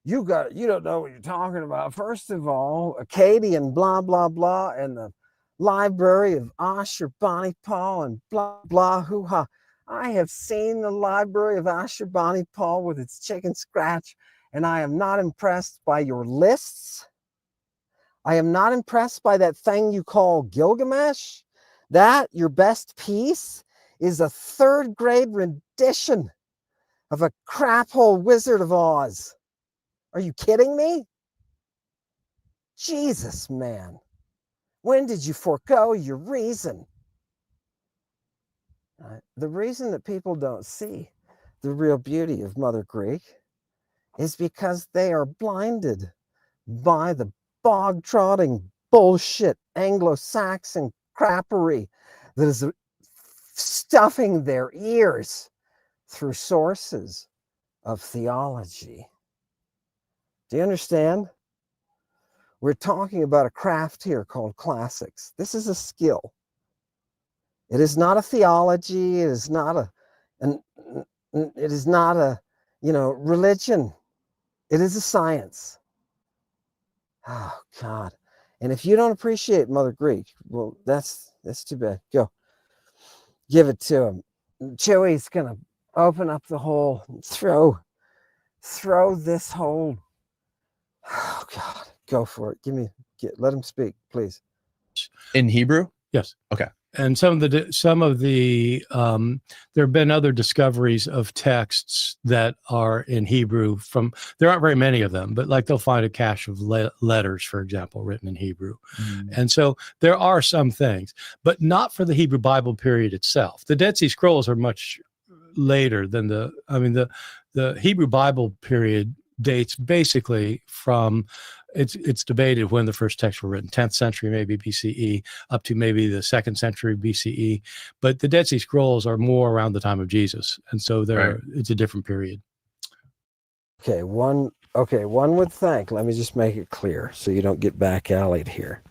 you don't know what you're talking about. First of all, Akkadian blah, blah, blah, and the library of Ashurbanipal and blah, blah, hoo-ha. I have seen the library of Ashurbanipal with its chicken scratch, and I am not impressed by your lists. I am not impressed by that thing you call Gilgamesh. That, your best piece, is a third-grade rendition of a crap-hole Wizard of Oz. Are you kidding me? Jesus, man. When did you forego your reason? The reason that people don't see the real beauty of Mother Greek is because they are blinded by the bog-trotting bullshit Anglo-Saxon crappery that is stuffing their ears through sources of theology. Do you understand? We're talking about a craft here called classics. This is a skill. It is not a theology. It is not a religion. It is a science. Oh God. And if you don't appreciate Mother Greek, well, that's too bad. Go. Give it to him. Chewy's gonna open up the hole and throw this hole. Oh God. Go for it. Let him speak, please. In Hebrew? Yes. Okay. And there have been other discoveries of texts that are in Hebrew there aren't very many of them, but like they'll find a cache of letters, for example, written in Hebrew. And so there are some things, but not for the Hebrew Bible period itself. The Dead Sea Scrolls are much later than the Hebrew Bible period dates basically from, it's debated when the first texts were written, 10th century, maybe BCE, up to maybe the 2nd century BCE. But the Dead Sea Scrolls are more around the time of Jesus. And so it's a different period. Okay, one would think, let me just make it clear so you don't get back-alleyed here.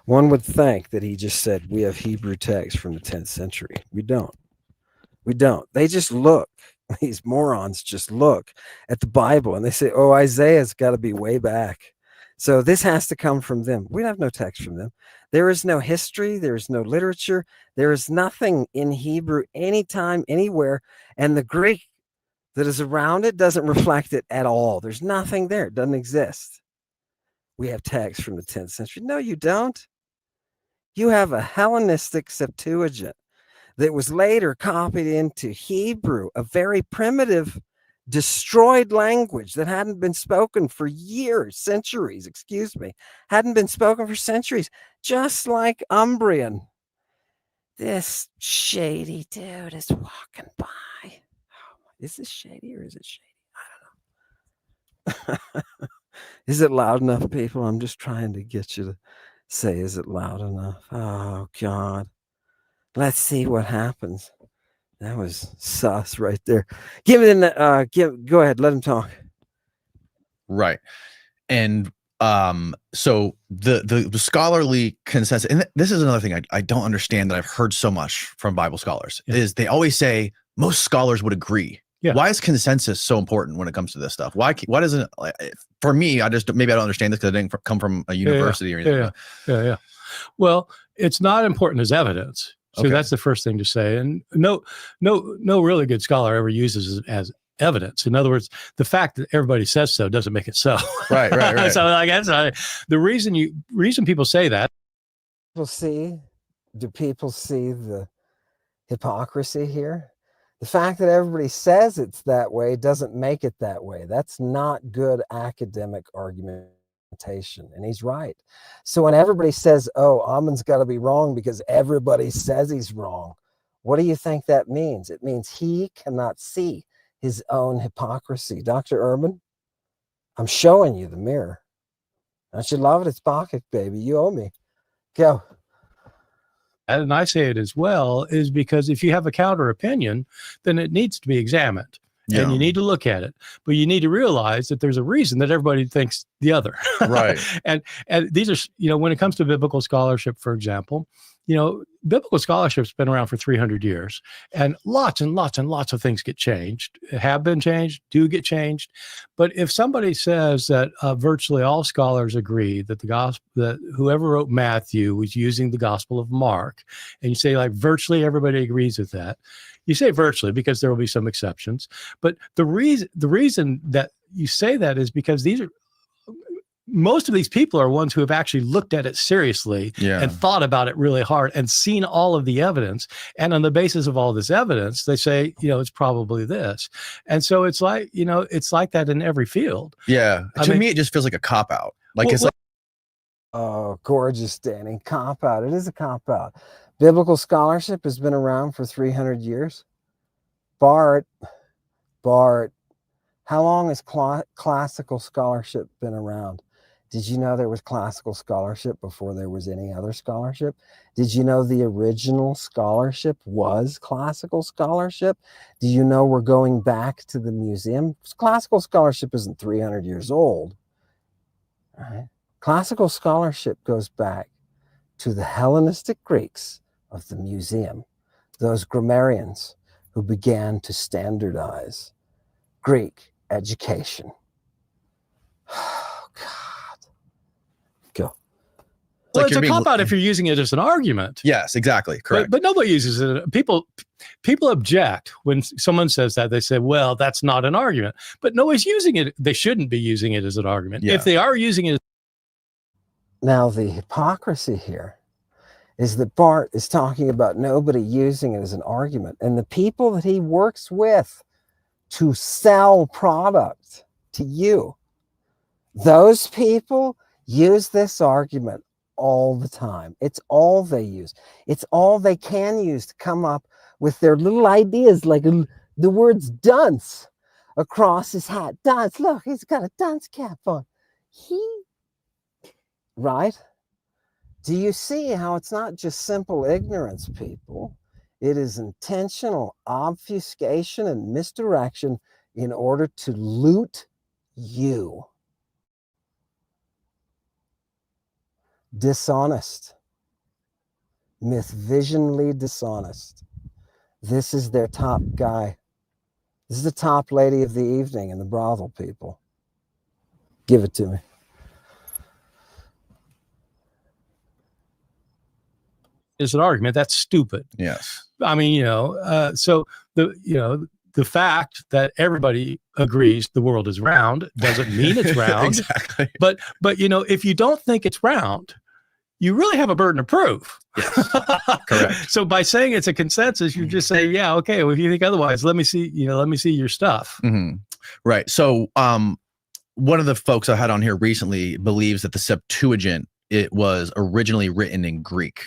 One would think that he just said, we have Hebrew texts from the 10th century. We don't. They just look. These morons just look at the Bible and they say, oh, Isaiah's got to be way back. So this has to come from them. We have no text from them. There is no history. There is no literature. There is nothing in Hebrew anytime, anywhere. And the Greek that is around it doesn't reflect it at all. There's nothing there. It doesn't exist. We have text from the 10th century. No, you don't. You have a Hellenistic Septuagint that was later copied into Hebrew, a very primitive, destroyed language that hadn't been spoken for centuries, hadn't been spoken for centuries, just like Umbrian. This shady dude is walking by. Is this shady or is it shady? I don't know. Is it loud enough, people? I'm just trying to get you to say, is it loud enough? Oh, God. Let's see what happens. That was sus right there. Go ahead. Let him talk. Right. And so the scholarly consensus, and this is another thing I don't understand that I've heard so much from Bible scholars, is they always say most scholars would agree. Yeah. Why is consensus so important when it comes to this stuff? Why doesn't, for me, maybe I don't understand this because I didn't come from a university or anything. Yeah. Well, it's not important as evidence. So that's the first thing to say. And no really good scholar ever uses it as evidence. In other words, the fact that everybody says so doesn't make it so. Right. So I guess the reason people say that. Do people see the hypocrisy here? The fact that everybody says it's that way doesn't make it that way. That's not good academic argumentation. And he's right. So when everybody says, oh, Ammon's got to be wrong because everybody says he's wrong, what do you think that means? It means he cannot see his own hypocrisy. Dr. Urban, I'm showing you the mirror. Don't you love it? It's Bacchic, baby. You owe me. Go. And I say it as well, is because if you have a counter opinion, then it needs to be examined. Yeah. And you need to look at it, but you need to realize that there's a reason that everybody thinks the other. Right. and these are, when it comes to biblical scholarship, for example, biblical scholarship's been around for 300 years, and lots and lots and lots of things get changed, have been changed, do get changed. But if somebody says that virtually all scholars agree that that whoever wrote Matthew was using the Gospel of Mark, and you say like virtually everybody agrees with that, You say virtually because there will be some exceptions, but the reason that you say that is because most of these people are ones who have actually looked at it seriously and thought about it really hard and seen all of the evidence. And on the basis of all this evidence, they say, it's probably this. And so it's like, it's like that in every field. Yeah. To me, it just feels like a cop out. Like it's like, oh, gorgeous, Danny. Cop out. It is a cop out. Biblical scholarship has been around for 300 years. Bart, how long has classical scholarship been around? Did you know there was classical scholarship before there was any other scholarship? Did you know the original scholarship was classical scholarship? Do you know we're going back to the museum? Classical scholarship isn't 300 years old. Right? Classical scholarship goes back to the Hellenistic Greeks of the museum, those grammarians who began to standardize Greek education. Oh, God. Go. Well, it's a cop-out if you're using it as an argument. Yes, exactly. Correct. But nobody uses it. People object when someone says that. They say, well, that's not an argument. But nobody's using it. They shouldn't be using it as an argument. Yeah. If they are using it. Now, the hypocrisy here is that Bart is talking about nobody using it as an argument. And the people that he works with to sell product to you, those people use this argument all the time. It's all they use. It's all they can use to come up with their little ideas, like the words dunce across his hat. Dunce, look, he's got a dunce cap on. Right? Do you see how it's not just simple ignorance, people? It is intentional obfuscation and misdirection in order to loot you. Dishonest. Myth-visionally dishonest. This is their top guy. This is the top lady of the evening in the brothel, people. Give it to me. Is an argument. That's stupid. Yes. I mean, so the fact that everybody agrees the world is round doesn't mean it's round. Exactly. But if you don't think it's round, you really have a burden of proof. Yes. Correct. So by saying it's a consensus, you just say, yeah, okay. Well, if you think otherwise, let me see your stuff. Mm-hmm. Right. So, one of the folks I had on here recently believes that the Septuagint, it was originally written in Greek,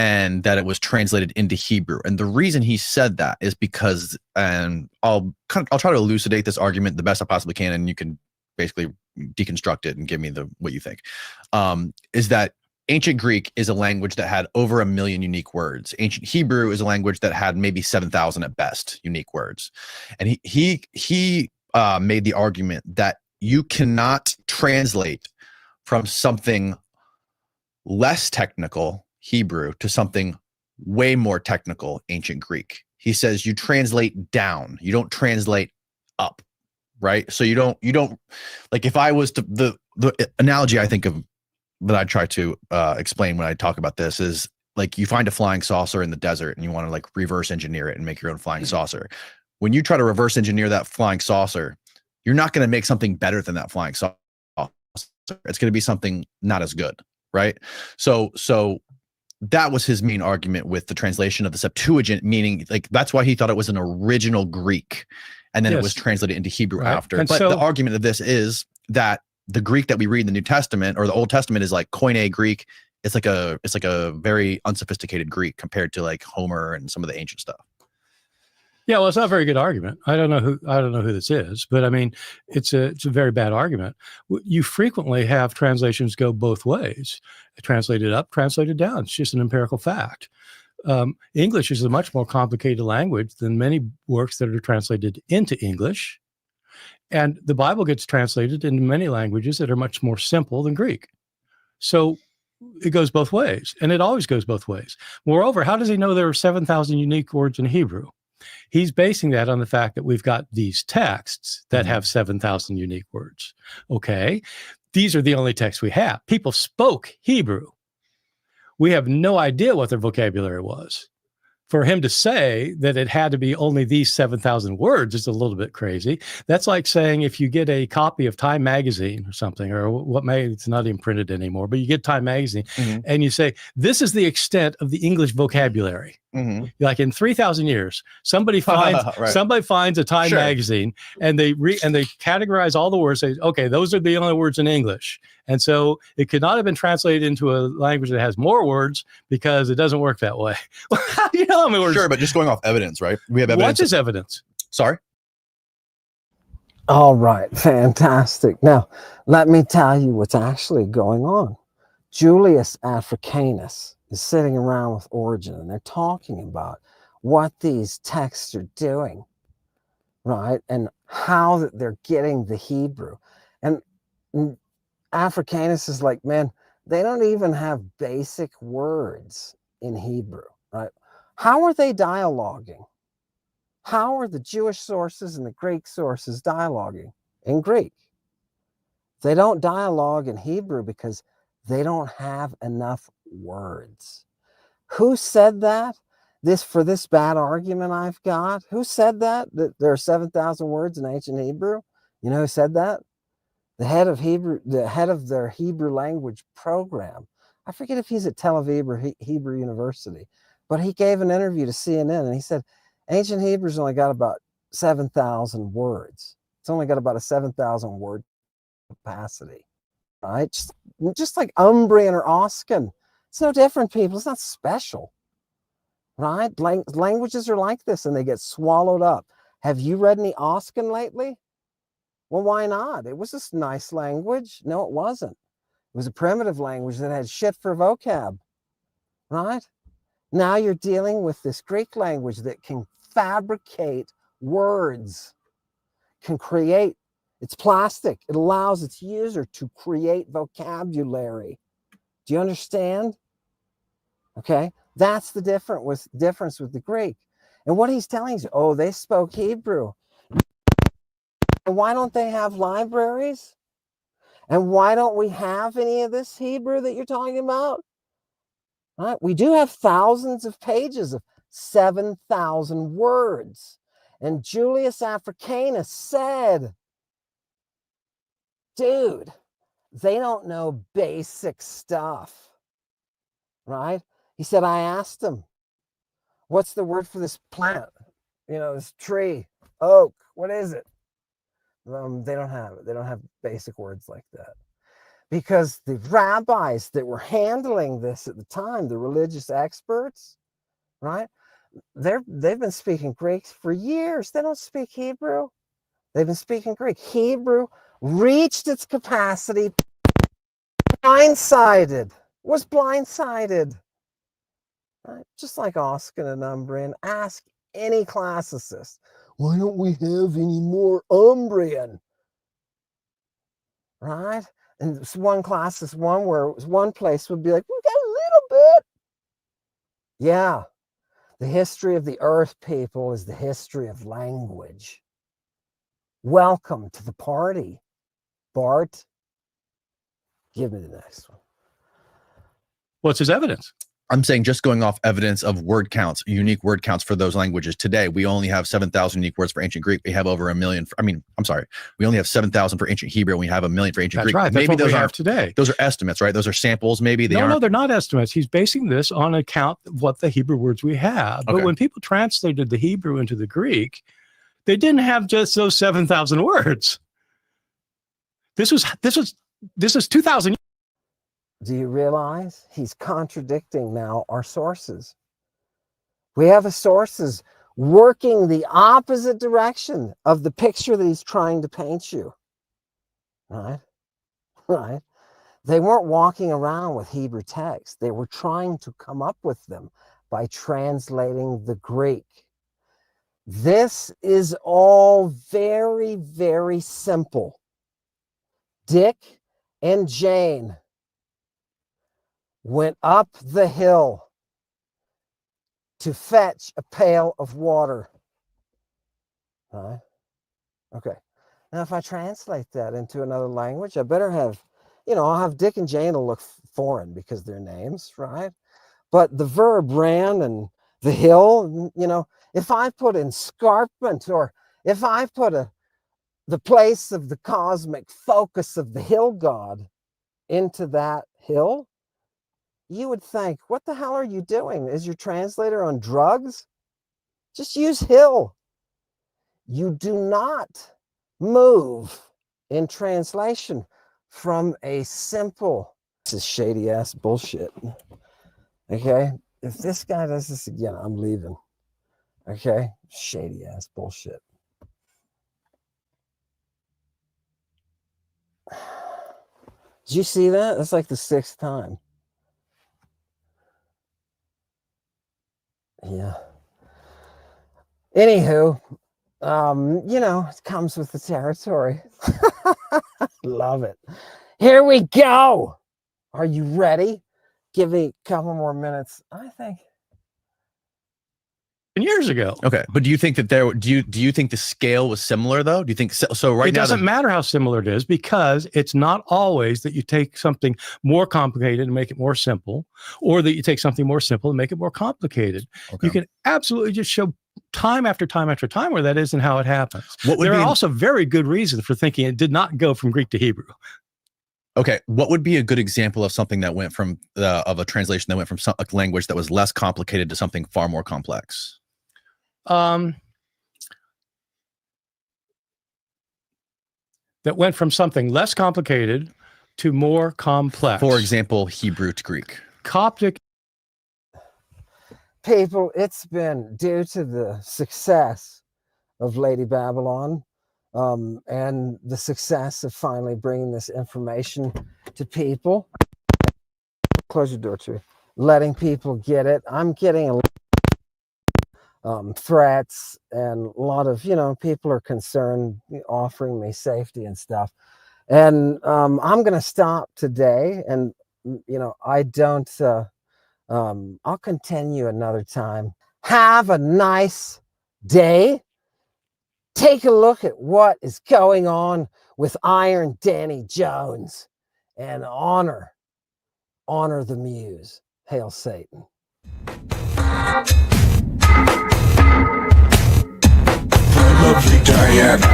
and that it was translated into Hebrew. And the reason he said that is because, and I'll try to elucidate this argument the best I possibly can, and you can basically deconstruct it and give me what you think. Is that ancient Greek is a language that had over 1 million unique words. Ancient Hebrew is a language that had maybe 7,000 at best unique words. And he made the argument that you cannot translate from something less technical, Hebrew, to something way more technical, ancient Greek. He says you translate down, you don't translate up, right? So you don't like, if I was to, the analogy I think of that I try to explain when I talk about this is like, you find a flying saucer in the desert and you want to like reverse engineer it and make your own flying saucer. When you try to reverse engineer that flying saucer, you're not going to make something better than that flying saucer. It's going to be something not as good, right? So that was his main argument with the translation of the Septuagint, meaning like that's why he thought it was an original Greek, and then it was translated into Hebrew after. But the argument of this is that the Greek that we read in the New Testament or the Old Testament is like Koine Greek. It's like a very unsophisticated Greek compared to like Homer and some of the ancient stuff. Yeah, well, it's not a very good argument. I don't know who this is, but I mean, it's a very bad argument. You frequently have translations go both ways, translated up, translated down. It's just an empirical fact. English is a much more complicated language than many works that are translated into English, and the Bible gets translated into many languages that are much more simple than Greek. So it goes both ways, and it always goes both ways. Moreover, how does he know there are 7,000 unique words in Hebrew? He's basing that on the fact that we've got these texts that have 7,000 unique words. Okay. These are the only texts we have. People spoke Hebrew. We have no idea what their vocabulary was. for him to say that it had to be only these 7,000 words is a little bit crazy. That's like saying if you get a copy of Time magazine or something, or what may, it's not even printed anymore, but you get Time magazine and you say, this is the extent of the English vocabulary. Like in 3,000 years, somebody finds Right. somebody finds a Time Sure. magazine and they categorize all the words, say, okay, those are the only words in English. And so it could not have been translated into a language that has more words because it doesn't work that way. You know how many words? Sure, but just going off evidence, right? We have What evidence. is evidence? Sorry. All right, fantastic. Now, let me tell you what's actually going on. Julius Africanus is sitting around with Origen, and they're talking about what these texts are doing, right? And how that they're getting the Hebrew. And Africanus is like, man, they don't even have basic words in Hebrew, right? How are they dialoguing? How are the Jewish sources and the Greek sources dialoguing in Greek? They don't dialogue in Hebrew because they don't have enough words. Who said that? For this bad argument I've got? Who said that there are 7,000 words in ancient Hebrew? You know who said that? The head of their Hebrew language program. I forget if he's at Tel Aviv or Hebrew University, but he gave an interview to CNN and he said, ancient Hebrew's only got about 7,000 words. It's only got about a 7,000 word capacity, right? Just like Umbrian or Oscan. It's no different, people. It's not special, right? Languages are like this and they get swallowed up. Have you read any Oscan lately? Well, why not? It was this nice language. No, it wasn't. It was a primitive language that had shit for vocab, right? Now you're dealing with this Greek language that can fabricate words, can create, it's plastic. It allows its user to create vocabulary. Do you understand? Okay, that's the difference with the Greek. And what he's telling you, oh, they spoke Hebrew. And why don't they have libraries? And why don't we have any of this Hebrew that you're talking about? Right? We do have thousands of pages of 7,000 words. And Julius Africanus said, dude, they don't know basic stuff, right? He said, I asked them, what's the word for this plant? You know, this tree, oak, what is it? They don't have it. They don't have basic words like that. Because the rabbis that were handling this at the time, the religious experts, right? They've been speaking Greek for years. They don't speak Hebrew. They've been speaking Greek. Hebrew reached its capacity, was blindsided. Right? Just like Oscan and Umbrian. Ask any classicist, why don't we have any more Umbrian? Right? And one classicist, one place would be like, we got a little bit. Yeah. The history of the earth, people, is the history of language. Welcome to the party, Bart. Give me the next one. What's his evidence? I'm saying just going off evidence of word counts, unique word counts for those languages. Today, we only have 7,000 unique words for ancient Greek. We have over 1 million. We only have 7,000 for ancient Hebrew. And we have 1 million for ancient That's Greek. right. That's Maybe what those we are have today. Those are estimates, right? Those are samples. Maybe they aren't. No, they're not estimates. He's basing this on account of what the Hebrew words we have. But Okay. when people translated the Hebrew into the Greek, they didn't have just those 7,000 words. This was 2,000. Do you realize he's contradicting now our sources? We have a sources working the opposite direction of the picture that he's trying to paint you. Right? Right? They weren't walking around with Hebrew text. They were trying to come up with them by translating the Greek. This is all very, very simple. Dick and Jane went up the hill to fetch a pail of water. Right? Okay. Now, if I translate that into another language, I better have, I'll have Dick and Jane will look foreign because they're names, right? But the verb ran and the hill, you know, if I put escarpment, or if I put the place of the cosmic focus of the hill god into that hill, you would think, what the hell are you doing? Is your translator on drugs? Just use hill. You do not move in translation from a simple, this is shady ass bullshit. Okay, if this guy does this again, I'm leaving. Okay, shady ass bullshit. Did you see that? That's like the 6th time. Yeah. Anywho, you know, it comes with the territory. Love it. Here we go. Are you ready? Give me a couple more minutes. I think. Years ago. Okay, but do you think that do you think the scale was similar though? Do you think so? Right it now, doesn't matter how similar it is, because it's not always that you take something more complicated and make it more simple, or that you take something more simple and make it more complicated. Okay. You can absolutely just show time after time after time where that isn't how it happens. What would there be are also very good reasons for thinking it did not go from Greek to Hebrew. Okay, what would be a good example of something that went from of a translation that went from a language that was less complicated to something far more complex? That went from something less complicated to more complex. For example, Hebrew to Greek. Coptic. People, it's been due to the success of Lady Babylon, and the success of finally bringing this information to people. Close your door, Tree. Letting people get it. I'm getting a threats, and a lot of, you know, people are concerned, offering me safety and stuff. And I'm going to stop today, and, you know, I don't, I'll continue another time. Have a nice day. Take a look at what is going on with Iron Danny Jones, and honor the muse. Hail Satan. Lovely Diana,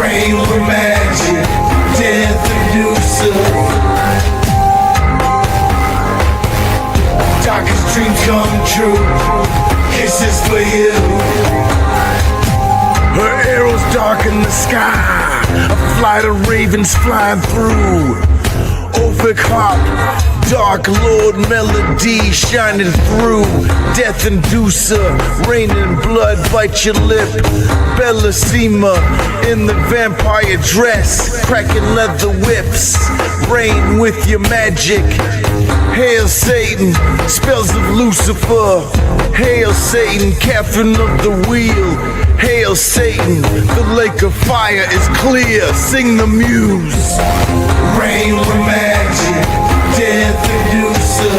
reign with magic, death seducer. Darkest dreams come true, kisses for you. Her arrows darken the sky, a flight of ravens flying through. Ophir harp, dark lord melody shining through. Death inducer, raining blood, bite your lip. Bellissima in the vampire dress, cracking leather whips. Reign with your magic. Hail Satan, spells of Lucifer. Hail Satan, Catherine of the wheel. Hail Satan, the lake of fire is clear. Sing the muse. Reign with magic, death seducer.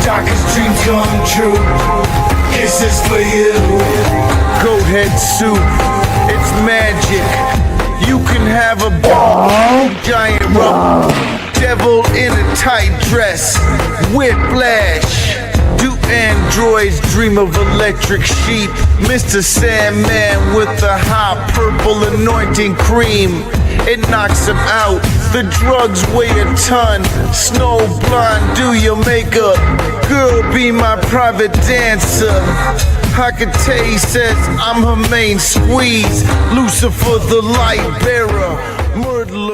Darkest dreams come true, kisses for you. Goat head soup, it's magic. You can have a giant rump. Devil in a tight dress, whiplash. Do androids dream of electric sheep? Mr. Sandman with the hot purple anointing cream. It knocks him out. The drugs weigh a ton. Snow blonde, do your makeup. Girl, be my private dancer. Hecate says I'm her main squeeze. Lucifer, the light bearer. Myrtle